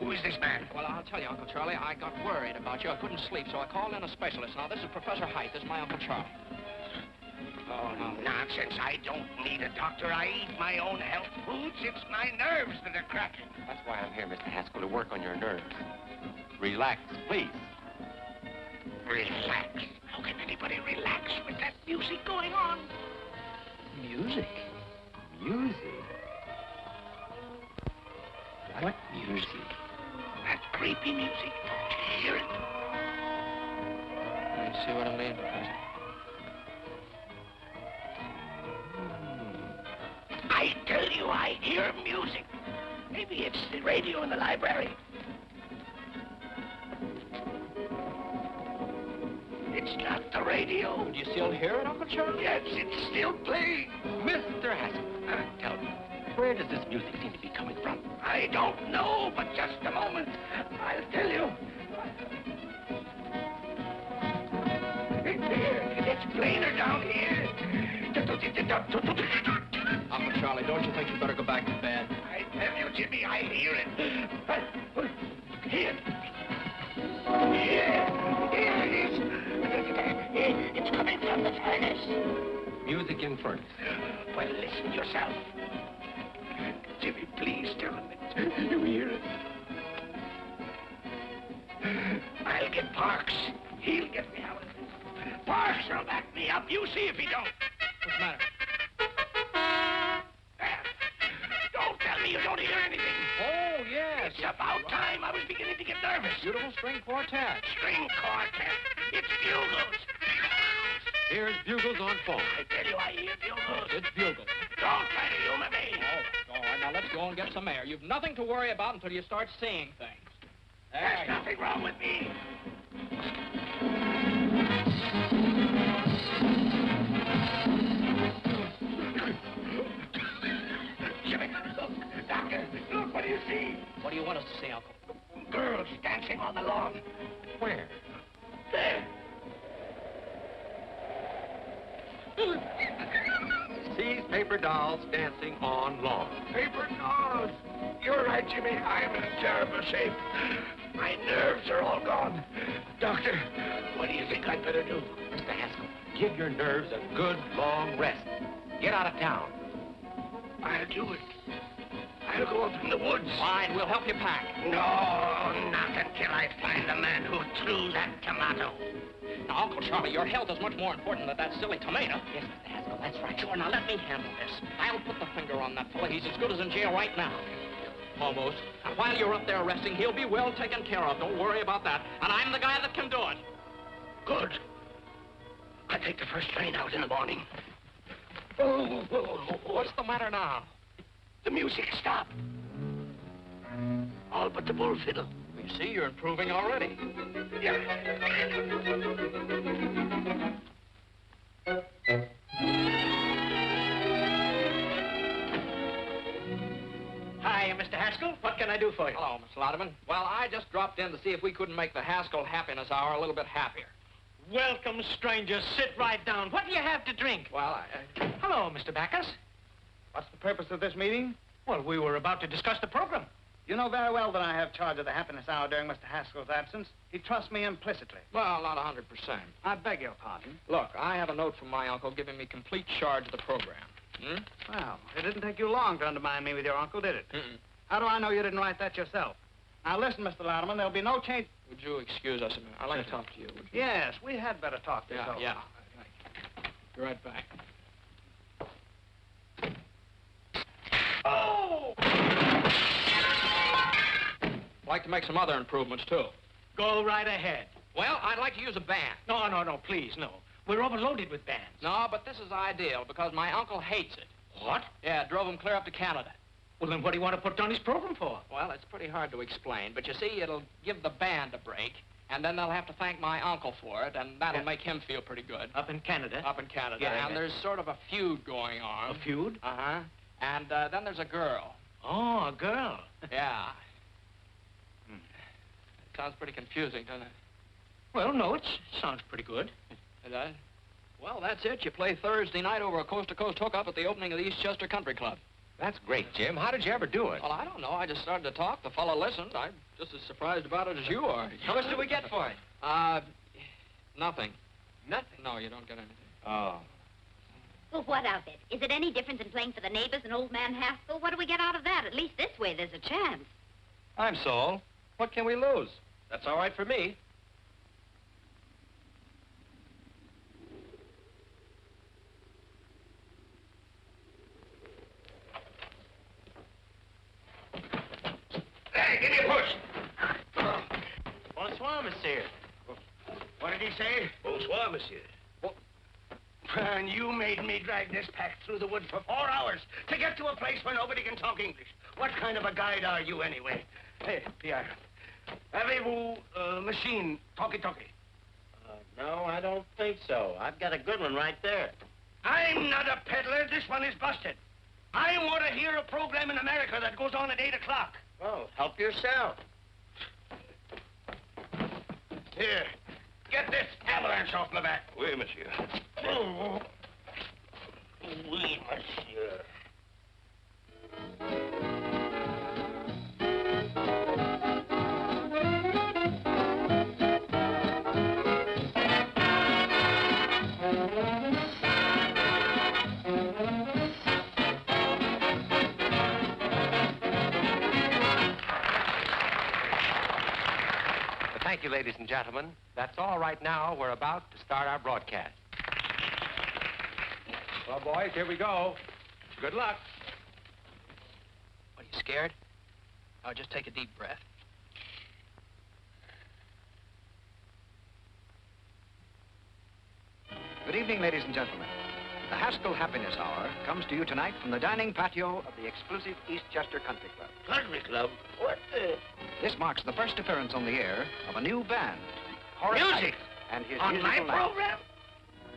Who is this man? Well, I'll tell you, Uncle Charlie, I got worried about you. I couldn't sleep, so I called in a specialist. Now, this is Professor Height. This is my Uncle Charlie. Oh, nonsense. I don't need a doctor. I eat my own health foods. It's my nerves that are cracking. That's why I'm here, Mr. Haskell, to work on your nerves. Relax, please. Relax. How can anybody relax with that music going on? Music? Music? What music? That creepy music. Did you hear it? Let me see what I mean, Professor. I tell you, I hear music. Maybe it's the radio in the library. It's not the radio. Do you still hear it, Uncle Charlie? Yes, it's still playing. Mr. Haskell, tell me, where does this music seem to be coming from? I don't know, but just a moment. I'll tell you. It's plainer down here. Uncle Charlie, don't you think you better go back to bed? I tell you, Jimmy, I hear it. Here. Here it is. It's coming from the furnace. Music in furnace. Well, listen yourself. Jimmy, please tell him it. You hear it? I'll get Parks. He'll get me out of this. Parks will back me up. You see if he don't. What's the matter? Don't tell me you don't hear anything. Oh, yes. It's about time. I was beginning to get nervous. Beautiful string quartet. String quartet. It's bugles. Here's bugles on phone. I tell you, I hear bugles. It's bugles. Don't try to humor me. Oh, all right. Now, let's go and get some air. You've nothing to worry about until you start seeing things. There's nothing wrong with me. Jimmy, look. Doctor, look. What do you see? What do you want us to see, Uncle? Girls dancing on the lawn. Where? There. Sees paper dolls dancing on lawn. Paper dolls. You're right, Jimmy. I'm in terrible shape. My nerves are all gone. Doctor, what do you think I'd better do? Mr. Haskell, give your nerves a good long rest. Get out of town. I'll do it. I'll go up in the woods. Fine, we'll help you pack. No, not until I find the man who threw that tomato. Now, Uncle Charlie, your health is much more important than that silly tomato. Yes, Mr. Haskell, that's right. Sure, now let me handle this. I'll put the finger on that fella. He's as good as in jail right now. Almost. And while you're up there resting, he'll be well taken care of. Don't worry about that. And I'm the guy that can do it. Good. I'll take the first train out in the morning. Oh, What's the matter now? the music stopped. All but the bull fiddle. You see, you're improving already. Yeah. Hi, Mr. Haskell. What can I do for you? Hello, Miss Lauderman. Well, I just dropped in to see if we couldn't make the Haskell Happiness Hour a little bit happier. Welcome, stranger. Sit right down. What do you have to drink? Well, Hello, Mr. Backus. What's the purpose of this meeting? Well, we were about to discuss the program. You know very well that I have charge of the happiness hour during Mr. Haskell's absence. He trusts me implicitly. Well, not 100%. I beg your pardon. Look, I have a note from my uncle giving me complete charge of the program. Well, it didn't take you long to undermine me with your uncle, did it? Mm-mm. How do I know you didn't write that yourself? Now, listen, Mr. Louderman, there'll be no change... Would you excuse us a minute? I'd like to talk to you. Would you? Yes, we had better talk this over. Yeah. Be right back. Oh! I'd like to make some other improvements, too. Go right ahead. Well, I'd like to use a band. No, please, no. We're overloaded with bands. No, but this is ideal because my uncle hates it. What? Yeah, it drove him clear up to Canada. Well, then what do you want to put on his program for? Well, it's pretty hard to explain, but you see, it'll give the band a break, and then they'll have to thank my uncle for it, and that'll make him feel pretty good. Up in Canada? Up in Canada. Yeah, and there's sort of a feud going on. A feud? Uh-huh. And then there's a girl. Oh, a girl. Yeah. It sounds pretty confusing, doesn't it? Well, no, it sounds pretty good. It does? Well, that's it. You play Thursday night over a coast-to-coast hookup at the opening of the Eastchester Country Club. That's great, Jim. How did you ever do it? Well, I don't know. I just started to talk. The fellow listened. I'm just as surprised about it as you are. How much do we get for it? Nothing. Nothing? No, you don't get anything. Oh. Well, what of it? Is it any different than playing for the neighbors and old man Haskell? What do we get out of that? At least this way there's a chance. I'm Saul. What can we lose? That's all right for me. Hey, give me a push. Bonsoir, monsieur. What did he say? Bonsoir, monsieur. And you made me drag this pack through the woods for 4 hours to get to a place where nobody can talk English. What kind of a guide are you, anyway? Hey, Pierre, avez-vous a machine, talkie-talkie? No, I don't think so. I've got a good one right there. I'm not a peddler. This one is busted. I want to hear a program in America that goes on at 8 o'clock. Well, help yourself. Here, get this avalanche off my back. Oui, monsieur. Oh. Oui, monsieur. Thank you, ladies and gentlemen. That's all right now. We're about to start our broadcast. Well, boys, here we go. Good luck. What, are you scared? Oh, just take a deep breath. Good evening, ladies and gentlemen. The Haskell Happiness Hour comes to you tonight from the dining patio of the exclusive Eastchester Country Club. Country Club? What the... This marks the first appearance on the air of a new band, Horace Music? Height and his On my musical night. program?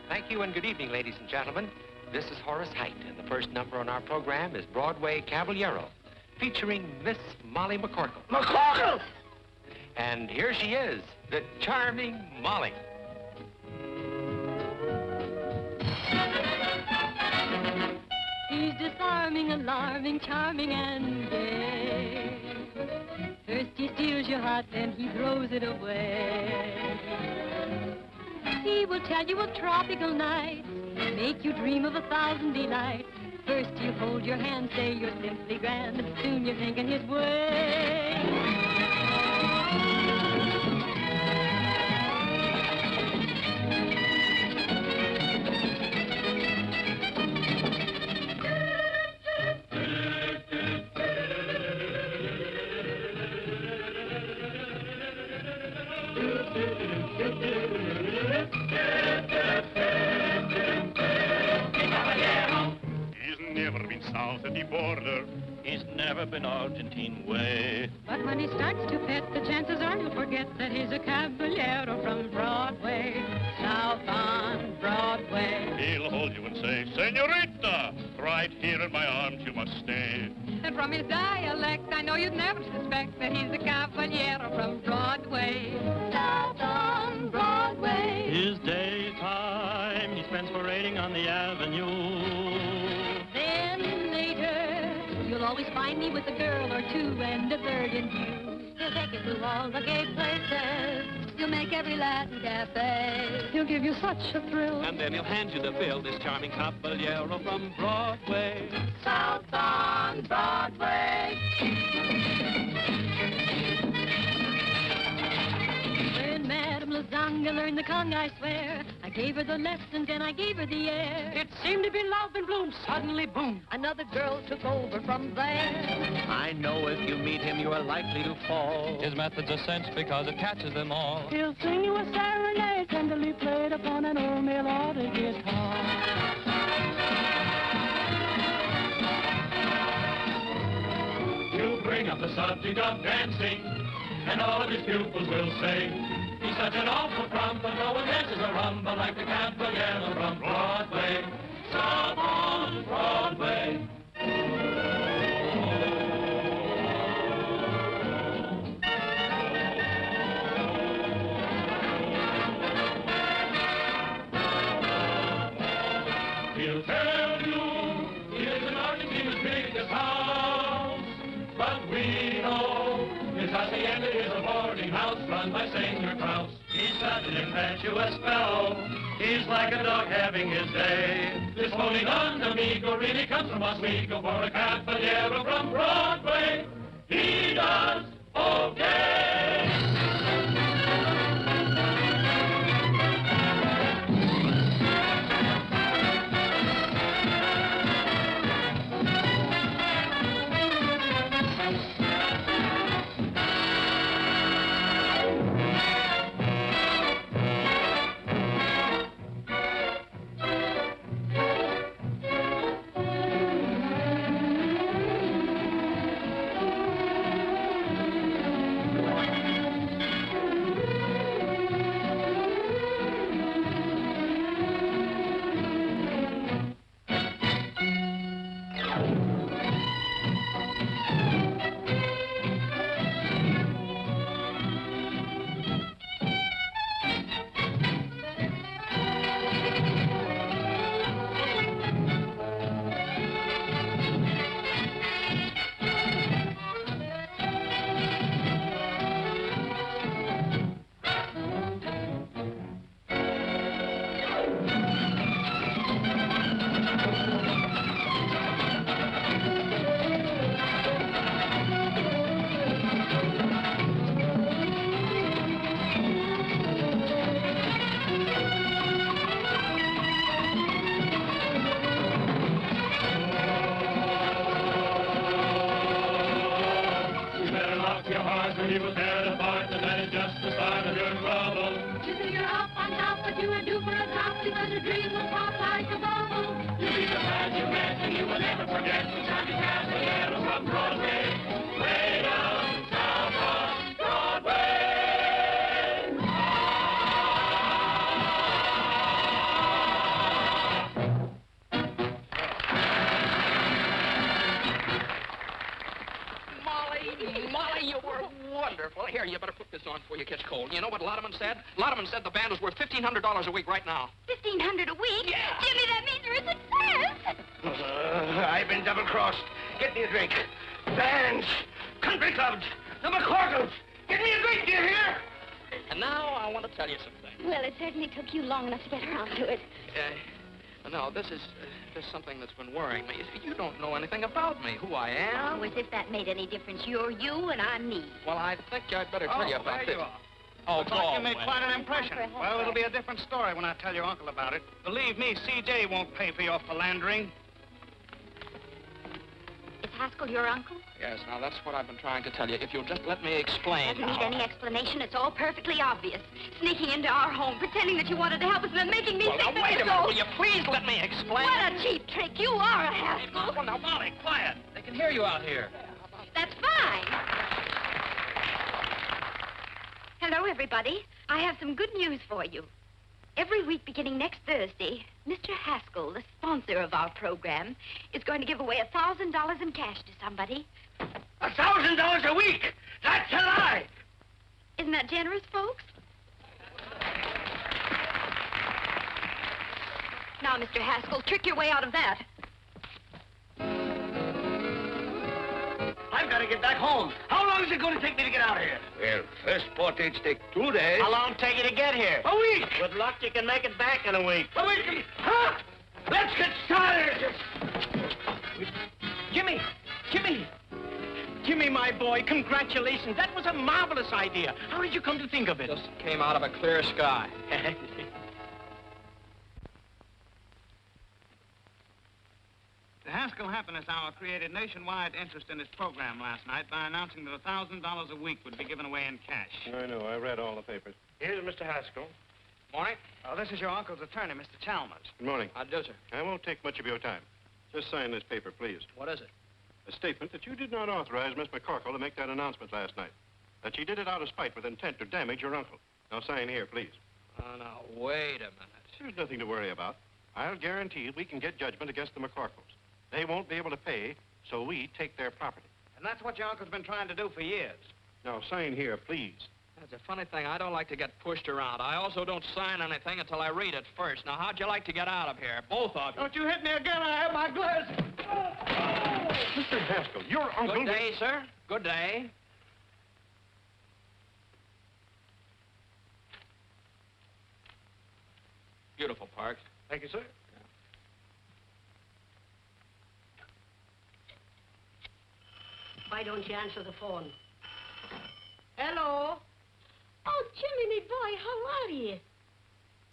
Thank you and good evening, ladies and gentlemen. This is Horace Height, and the first number on our program is Broadway Caballero, featuring Miss Molly McCorkle. McCorkle? And here she is, the charming Molly. He's disarming, alarming, charming, and gay. First he steals your heart, then he throws it away. He will tell you of tropical nights, make you dream of 1,000 delights. First he'll hold your hand, say you're simply grand, soon you're thinking his way. Never been south of the border. He's never been Argentine way. But when he starts to pet, the chances are he'll forget that he's a caballero from Broadway, south on Broadway. He'll hold you and say, Senorita, right here in my arms you must stay. And from his dialect, I know you'd never suspect that he's a caballero from Broadway, south on Broadway. His daytime he spends parading on the avenue. Then later, you'll always find me with a girl or two and a third in view. He'll take you to all the gay places. He'll make every Latin cafe. He'll give you such a thrill. And then he'll hand you the bill, this charming caballero from Broadway. South on Broadway. When Madame Lasagna learned the conga, I swear, I gave her the lessons and I gave her the air. It seemed to be love and bloom. Suddenly, boom. Another girl took over from there. I know if you meet him, you are likely to fall. His method's a cinch because it catches them all. He'll sing you a serenade, tenderly played upon an old melodic guitar. You bring up the subject of dancing, and all of his pupils will say, he's such an awful frump, but no one dances a rumba like the caballero from Broadway, south on Broadway. He'll tell you he is an Argentina's biggest is a boarding house run by Senor Kraus. He's such an impetuous fellow. He's like a dog having his day. This holding on to Migo really comes from Oswego for a caballero from Broadway. He does okay. He was there to part, and that is just the start of your trouble. You think you're up on top, but you are due for a top because your dream will pop like a bubble. You'll be the man you met, and you will never forget the Johnny Caballero from Broadway. Way down south on Broadway. Molly, you were wonderful. Here, you better put this on before you catch cold. You know what Lodeman said? Lodeman said the band was worth $1,500 a week right now. $1,500 a week? Yeah. Jimmy, that means you're a success. I've been double-crossed. Get me a drink. Bands, country clubs, the McCorkles. Get me a drink, do you hear? And now I want to tell you something. Well, it certainly took you long enough to get around to it. No, this is something that's been worrying me. You don't know anything about me, who I am. Oh, as if that made any difference. You're you and I'm me. Well, I think I'd better tell you about there this. you are. Oh, Looks like Paul. you made quite an impression. Well, it'll be a different story when I tell your uncle about it. Believe me, C.J. won't pay for your philandering. Is Haskell your uncle? Yes, now that's what I've been trying to tell you. If you'll just let me explain. Doesn't need any explanation. It's all perfectly obvious. Sneaking into our home, pretending that you wanted to help us, and then making me Well, think now, that wait a you're minute. so... Will you please let me explain? What a cheap trick. You are a Haskell. Well, now, Molly, quiet. They can hear you out here. That's fine. Hello, everybody. I have some good news for you. Every week beginning next Thursday, Mr. Haskell, the sponsor of our program, is going to give away $1,000 in cash to somebody. $1,000 a week? That's a lie! Isn't that generous, folks? Now, Mr. Haskell, trick your way out of that. I've got to get back home. How long is it going to take me to get out of here? Well, first portage take 2 days. How long take you to get here? A week! With luck, you can make it back in a week. A week? Huh? Let's get started! Jimmy! Jimmy, my boy, congratulations. That was a marvelous idea. How did you come to think of it? Just came out of a clear sky. The Haskell Happiness Hour created nationwide interest in its program last night by announcing that $1,000 a week would be given away in cash. I know. I read all the papers. Here's Mr. Haskell. Morning. Oh, this is your uncle's attorney, Mr. Chalmers. Good morning. I do, sir. I won't take much of your time. Just sign this paper, please. What is it? A statement that you did not authorize Miss McCorkle to make that announcement last night. That she did it out of spite with intent to damage your uncle. Now sign here, please. Now, wait a minute. There's nothing to worry about. I'll guarantee we can get judgment against the McCorkles. They won't be able to pay, so we take their property. And that's what your uncle's been trying to do for years. Now sign here, please. That's a funny thing. I don't like to get pushed around. I also don't sign anything until I read it first. Now, how'd you like to get out of here? Both of you. Don't you hit me again. I have my glasses. Oh. Mr. Haskell, your uncle... Good day, sir. Good day. beautiful, Parks. Thank you, sir. Why don't you answer the phone? Hello? Oh, Jimmy, me boy, how are you?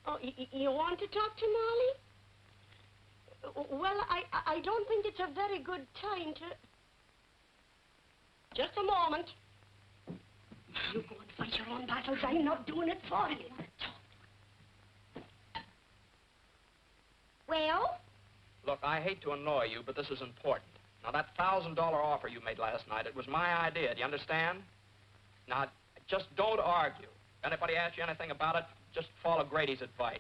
Oh, you want to talk to Molly? Well, I don't think it's a very good time to... Just a moment. You go and fight your own battles. I'm not doing it for you. Well? Look, I hate to annoy you, but this is important. Now, that $1,000 offer you made last night, it was my idea. Do you understand? Now, just don't argue. If anybody asks you anything about it, just follow Grady's advice.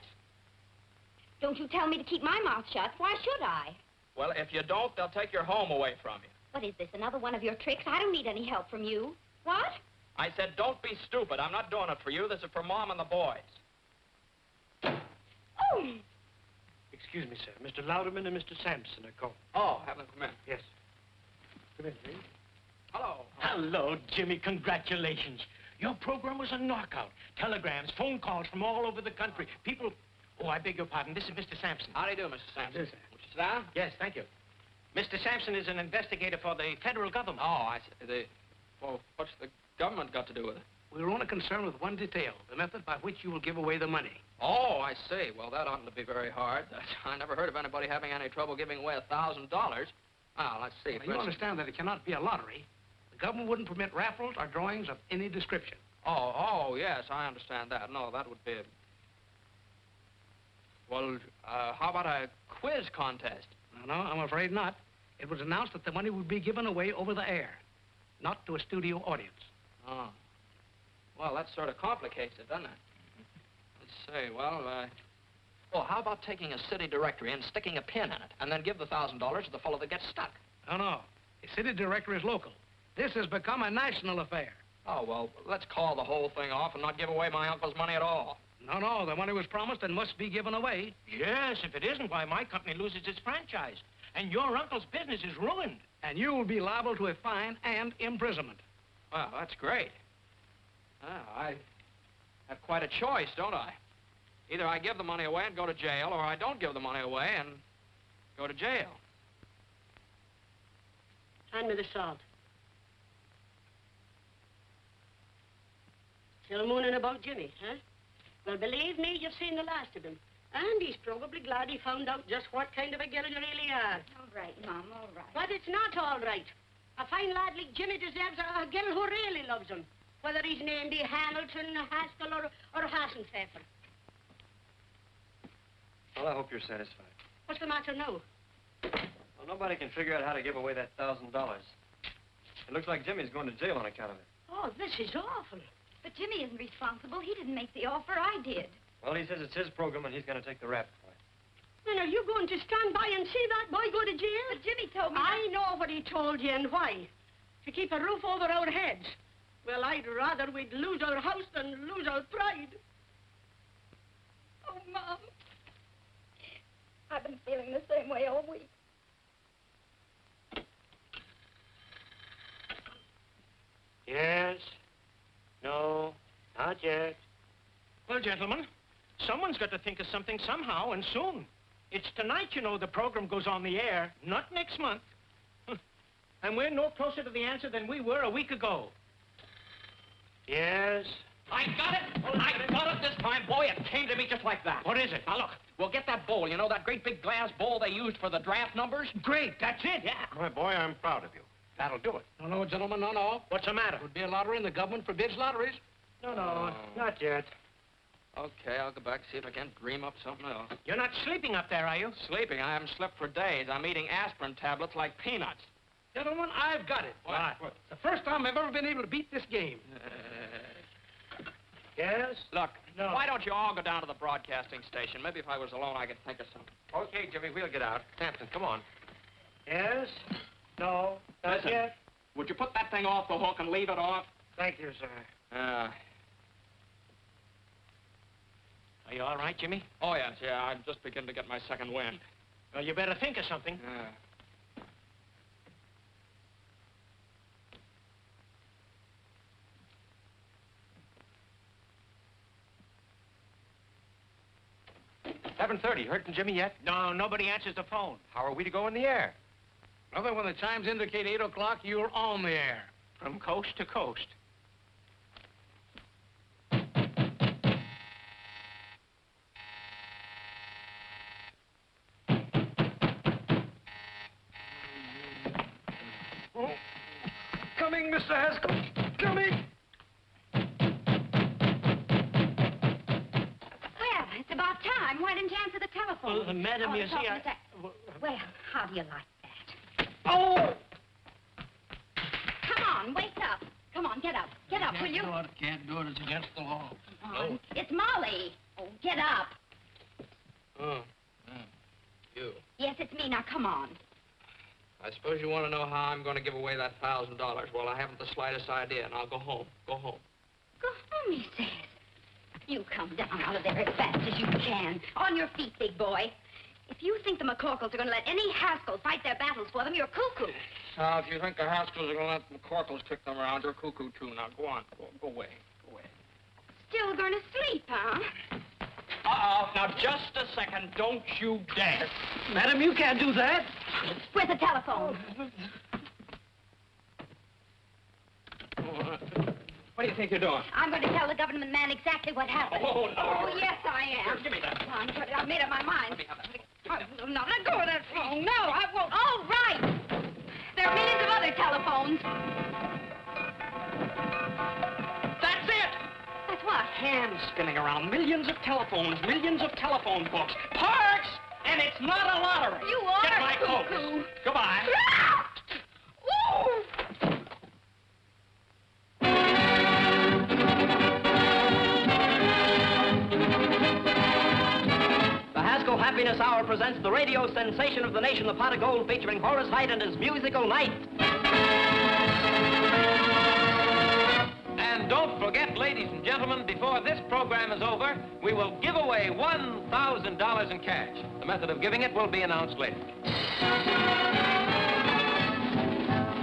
Don't you tell me to keep my mouth shut. Why should I? Well, if you don't, they'll take your home away from you. What is this, another one of your tricks? I don't need any help from you. What? I said, don't be stupid. I'm not doing it for you. This is for Mom and the boys. Oh! Excuse me, sir. Mr. Louderman and Mr. Sampson are calling. Oh, have them come in. Yes. Come in, please. Hello. Hello, Jimmy. Congratulations. Your program was a knockout. Telegrams, phone calls from all over the country. People... Oh, I beg your pardon. This is Mr. Sampson. How do you do, Mr. Sampson? Yes, sir. Would you sit down? Yes, thank you. Mr. Sampson is an investigator for the federal government. Oh, I see. Well, what's the government got to do with it? We're only concerned with one detail, the method by which you will give away the money. Oh, I see. Well, that oughtn't to be very hard. I never heard of anybody having any trouble giving away $1,000. Well, let's see. Now, you understand that it cannot be a lottery. The government wouldn't permit raffles or drawings of any description. Oh, yes, I understand that. No, that would be a... Well, how about a quiz contest? No, I'm afraid not. It was announced that the money would be given away over the air, not to a studio audience. Oh. Well, that sort of complicates it, doesn't it? Let's see, well, well, how about taking a city directory and sticking a pin in it, and then give the $1,000 to the fellow that gets stuck? No. The city directory is local. This has become a national affair. Oh, well, let's call the whole thing off and not give away my uncle's money at all. No, the money was promised and must be given away. Yes, if it isn't, why, my company loses its franchise. And your uncle's business is ruined. And you will be liable to a fine and imprisonment. Well, that's great. I have quite a choice, don't I? Either I give the money away and go to jail, or I don't give the money away and go to jail. Hand me the salt. Still mooning about Jimmy, huh? Well, believe me, you've seen the last of him. And he's probably glad he found out just what kind of a girl you really are. All right, Mom, all right. But it's not all right. A fine lad like Jimmy deserves a girl who really loves him. Whether he's named Hamilton, Haskell, or Hassenpfeffer. Well, I hope you're satisfied. What's the matter now? Well, nobody can figure out how to give away that $1,000. It looks like Jimmy's going to jail on account of it. Oh, this is awful. But Jimmy isn't responsible. He didn't make the offer. I did. Well, he says it's his program and he's going to take the rap for it. Then are you going to stand by and see that boy go to jail? But Jimmy told me... I know what he told you and why. To keep a roof over our heads. Well, I'd rather we'd lose our house than lose our pride. Oh, Mom. I've been feeling the same way all week. Yes. No. Not yet. Well, gentlemen, someone's got to think of something somehow, and soon. It's tonight, you know, the program goes on the air, not next month. And we're no closer to the answer than we were a week ago. Yes. I got it! I got it this time, boy. It came to me just like that. What is it? Now, look, we'll get that bowl. You know, that great big glass bowl they used for the draft numbers? Great, that's it. Yeah. My boy, I'm proud of you. That'll do it. No, gentlemen, no. What's the matter? It would be a lottery and the government forbids lotteries. No, not yet. Okay, I'll go back, see if I can't dream up something else. You're not sleeping up there, are you? Sleeping? I haven't slept for days. I'm eating aspirin tablets like peanuts. Gentlemen, I've got it. What? The first time I've ever been able to beat this game. Yes? Look, No. why don't you all go down to the broadcasting station? Maybe if I was alone, I could think of something. Okay, Jimmy, we'll get out. Sampson, come on. Yes? No, not Listen, yet. would you put that thing off the hook and leave it off? Thank you, sir. Are you all right, Jimmy? Oh, yes, yeah. I'm just beginning to get my second wind. Well, you better think of something. 11:30. Heard from Jimmy yet? No, nobody answers the phone. How are we to go in the air? Brother, when the chimes indicate 8 o'clock, you're on the air. From coast to coast. Oh. Coming, Mr. Haskell. Coming. Well, it's about time. Why didn't you answer the telephone? Madam, you see, Well, how do you like that? Oh! Come on, wake up. Come on, get up. Get up, will you? Can't do it. It's against the law. Come on. It's Molly. Oh, get up. Oh. You. Yes, it's me. Now, come on. I suppose you want to know how I'm going to give away that $1,000. Well, I haven't the slightest idea, and I'll go home. Go home. Go home, he says. You come down out of there as fast as you can. On your feet, big boy. If you think the McCorkles are going to let any Haskell fight their battles for them, you're cuckoo. Now, if you think the Haskells are going to let the McCorkles kick them around, you're cuckoo, too. Now, go on. Go away. Go away. Still going to sleep, huh? Uh-oh. Now, just a second. Don't you dare. Madam, you can't do that. Where's the telephone? What do you think you're doing? I'm going to tell the government man exactly what happened. Oh, no. Oh, yes, I am. Here, give me that. Come on, I've made up my mind. Let me have that. Oh, no, let go of that phone. No, I won't. Oh, right. There are millions of other telephones. That's it. That's what? Hands spinning around. Millions of telephones. Millions of telephone books. Parts! And it's not a lottery. You are Get my cuckoo. coat. Goodbye. Ooh. The Haskell Happiness Hour presents the radio sensation of the nation, the Pot of Gold, featuring Horace Heidt and his musical night. And don't forget, ladies and gentlemen, before this program is over, we will give away $1,000 in cash. The method of giving it will be announced later.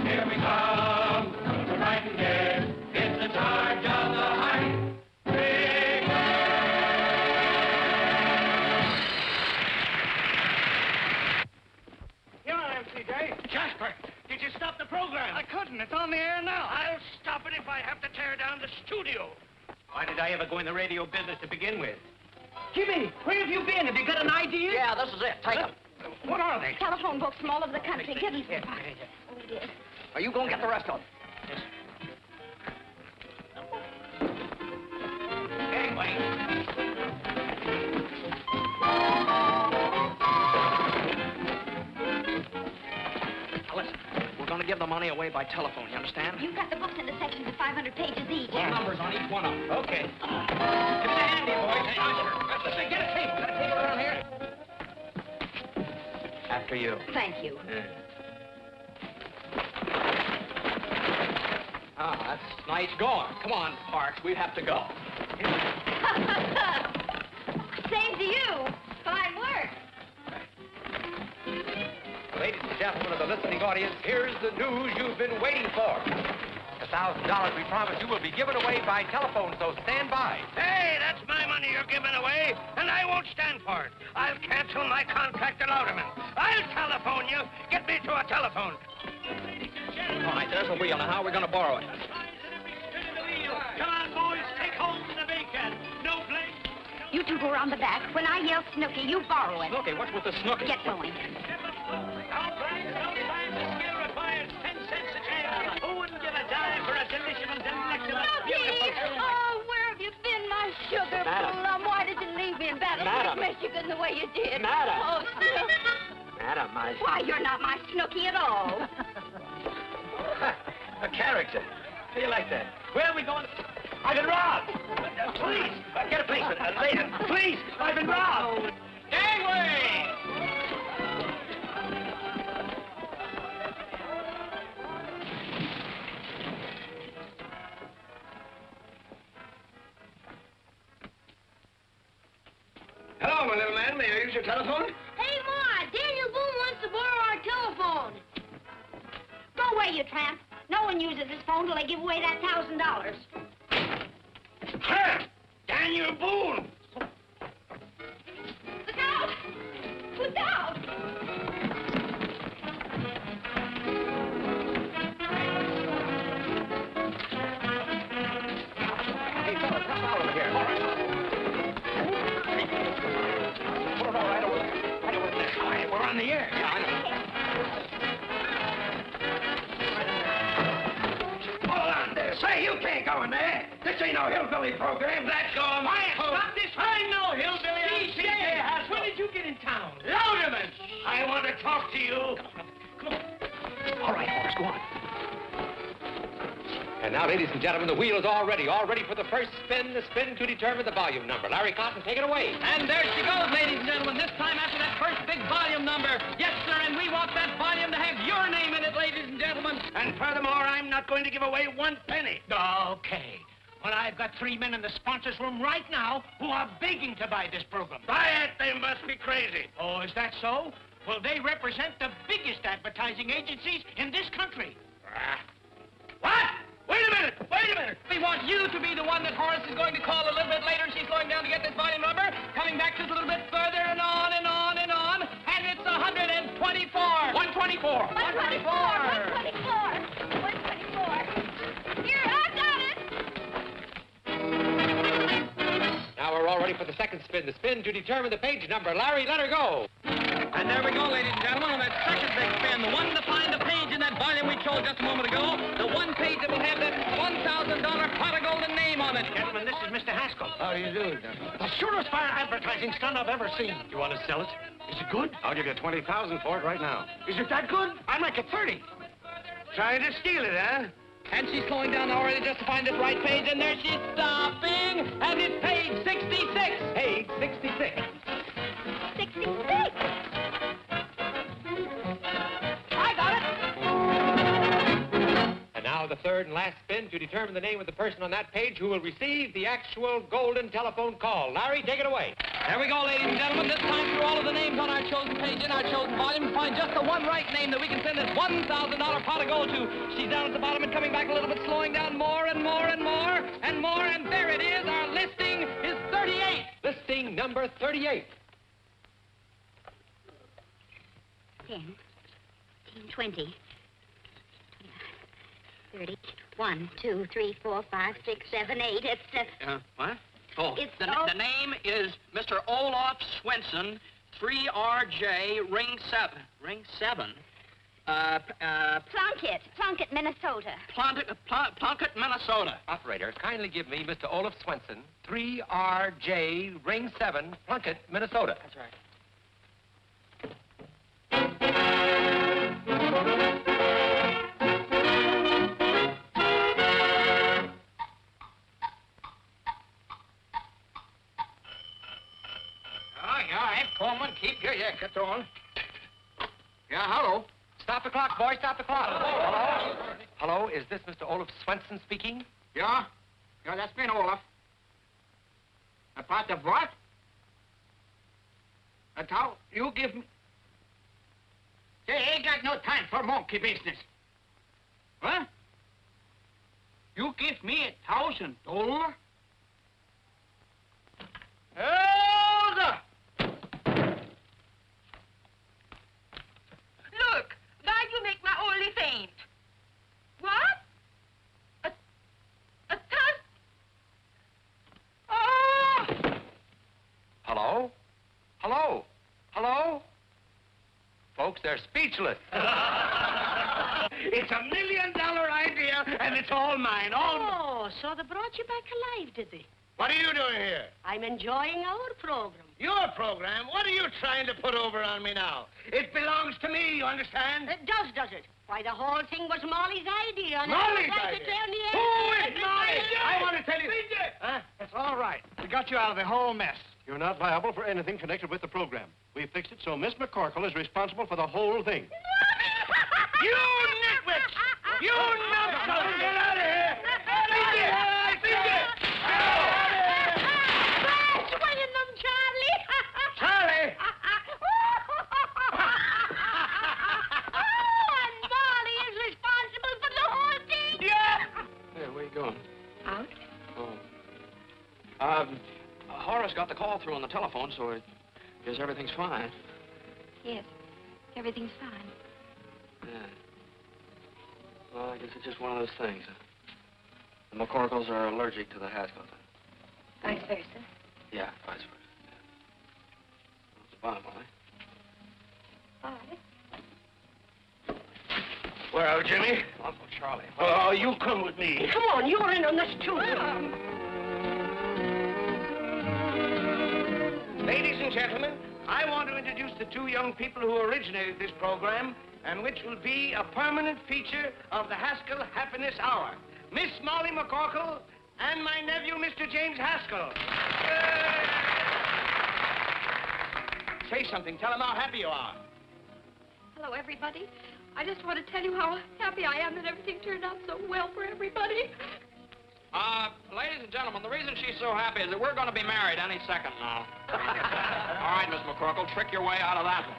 Here we come, we're right and gay. It's the charge of the Height. Here I am, CJ. Jasper, did you stop the program? I couldn't. It's on the air now. I'll stop it if I have to tear down the studio. Why did I ever go in the radio business to begin with? Jimmy, where have you been? Have you got an idea? Yeah, this is it. Take them. What are they? Telephone books from all over the country. Give them some. Oh, dear. Are you going to get the rest of them? Now, listen. We're going to give the money away by telephone, you understand? You've got the books in the sections of 500 pages each. Well, numbers on each one of them. Okay. Give me the handy, boys. Hey, usher. Listen, get a table. Got a table around here? After you. Thank you. Ah, that's nice going. Come on, Parks. We have to go. Same to you. Fine work. Ladies and gentlemen of the listening audience, here's the news you've been waiting for. The $1,000 we promised you will be given away by telephone, so stand by. Hey, that's my money you're giving away, and I won't stand for it. I'll cancel my contract to Louderman. I'll telephone you. Get me to a telephone. All right, there's the wheel. Now, how are we going to borrow it? Come on, boys. Take hold of the bacon. No blame. You two go around the back. When I yell Snooky, you borrow it. Snooky? What's with the Snooky? Get going. Sometimes the skill requires 10 cents a can. Who wouldn't give a dime for a delicious and delectable, beautiful... Oh, where have you been, my sugar plum? Why did you leave me in Baton Rouge, Michigan, the way you did? Madam. Oh, Snook. Madam, Why, you're not my Snooky at all. A character. How do you like that? Where are we going? I've been robbed. Please, get a policeman. Later. Please, I've been robbed. Gangway! Hello, my little man. May I use your telephone? Hey, Ma, Daniel Boone wants to borrow our telephone. Go away, you tramp. No one uses his phone till they give away that $1,000. Huh? Daniel Boone! Look out! the air. Yeah, I know. Hold on there. Say, you can't go in there. This ain't no hillbilly program. Let go of my hose. Stop this. I know, hillbilly. I'm C.J. C.J. When did you get in town? Loderman, I want to talk to you. All right, Horace, go on. And now, ladies and gentlemen, the wheel is all ready for the first spin, the spin to determine the volume number. Larry Cotton, take it away. And there she goes, ladies and gentlemen, this time after that first big volume number. Yes, sir, and we want that volume to have your name in it, ladies and gentlemen. And furthermore, I'm not going to give away 1 penny. Okay. Well, I've got 3 men in the sponsors' room right now who are begging to buy this program. Buy it? They must be crazy. Oh, is that so? Well, they represent the biggest advertising agencies in this country. What? Wait a minute! We want you to be the one that Horace is going to call a little bit later, and she's going down to get this volume number, coming back just a little bit further and on and on and on, and it's 124. 124. 124. Here, I got it. Now we're all ready for the second spin, the spin to determine the page number. Larry, let her go. And there we go, ladies and gentlemen, on that second big spin, the one to find the page in that volume we showed just a moment ago, the one page that will have that $1,000 pot of golden name on it. Gentlemen, this is Mr. Haskell. How do you do, The surest fire advertising stunt I've ever seen. You want to sell it? Is it good? I'll give you $20,000 for it right now. Is it that good? I'd like it 30. Trying to steal it, huh? And she's slowing down now already just to find this right page, and there she's stopping, and it's page 66. Page 66. 66. And now the third and last spin to determine the name of the person on that page who will receive the actual golden telephone call. Larry, take it away. There we go, ladies and gentlemen. This time through all of the names on our chosen page in our chosen volume, find just the one right name that we can send this $1,000 pot of gold to. She's down at the bottom and coming back a little bit, slowing down more and more and more and more, and there it is. Our listing is 38. Listing number 38. 10, 20, 30, 1, 2, 3, 4, 5, 6, 7, 8. It's What? Oh, It's the all- name is Mr. Olaf Swenson, 3RJ, Ring 7. Ring 7? Plunkett, Minnesota. Plunkett, Minnesota. Operator, kindly give me Mr. Olaf Swenson, 3RJ, Ring 7, Plunkett, Minnesota. That's right. Coleman, keep your jacket on. Yeah, hello. Stop the clock, boy, stop the clock. Hello? Hello, is this Mr. Olaf Swenson speaking? Yeah? Yeah, that's me, Olaf. About the what? That's how you give me... Say, ain't got no time for monkey business. Huh? You give me $1,000? Hold up! Look, why you make my only faint? What? A tusk? Oh! Hello? Hello? Hello? Folks, they're speechless. It's $1 million idea, and it's all mine, all mine. Oh, so they brought you back alive, did they? What are you doing here? I'm enjoying our program. Your program? What are you trying to put over on me now? It belongs to me, you understand? It does it? Why, the whole thing was Molly's idea. And Molly's I was idea? to tell the Who is Molly? I want to tell you. Huh? It's all right. We got you out of the whole mess. You're not liable for anything connected with the program. We fixed it so Miss McCorkle is responsible for the whole thing. You nitwits! You numbskulls! Get out of here! Swinging them, Charlie. Charlie! And Molly is responsible for the whole thing. Yeah! Hey, where you going? Out? Oh. Horace got the call through on the telephone, so I guess everything's fine. Yes, everything's fine. Yeah. Well, I guess it's just one of those things. The McCorkles are allergic to the Haskells. Vice versa. Yeah, vice versa. Yeah. Goodbye, Molly. Bye. Jimmy. Uncle Charlie. Oh, you come with me. Come on, you're in on this, too. Ladies and gentlemen, I want to introduce the two young people who originated this program and which will be a permanent feature of the Haskell Happiness Hour. Miss Molly McCorkle and my nephew, Mr. James Haskell. Say something. Tell them how happy you are. Hello, everybody. I just want to tell you how happy I am that everything turned out so well for everybody. Ladies and gentlemen, the reason she's so happy is that we're going to be married any second now. All right, Miss McCorkle, trick your way out of that one.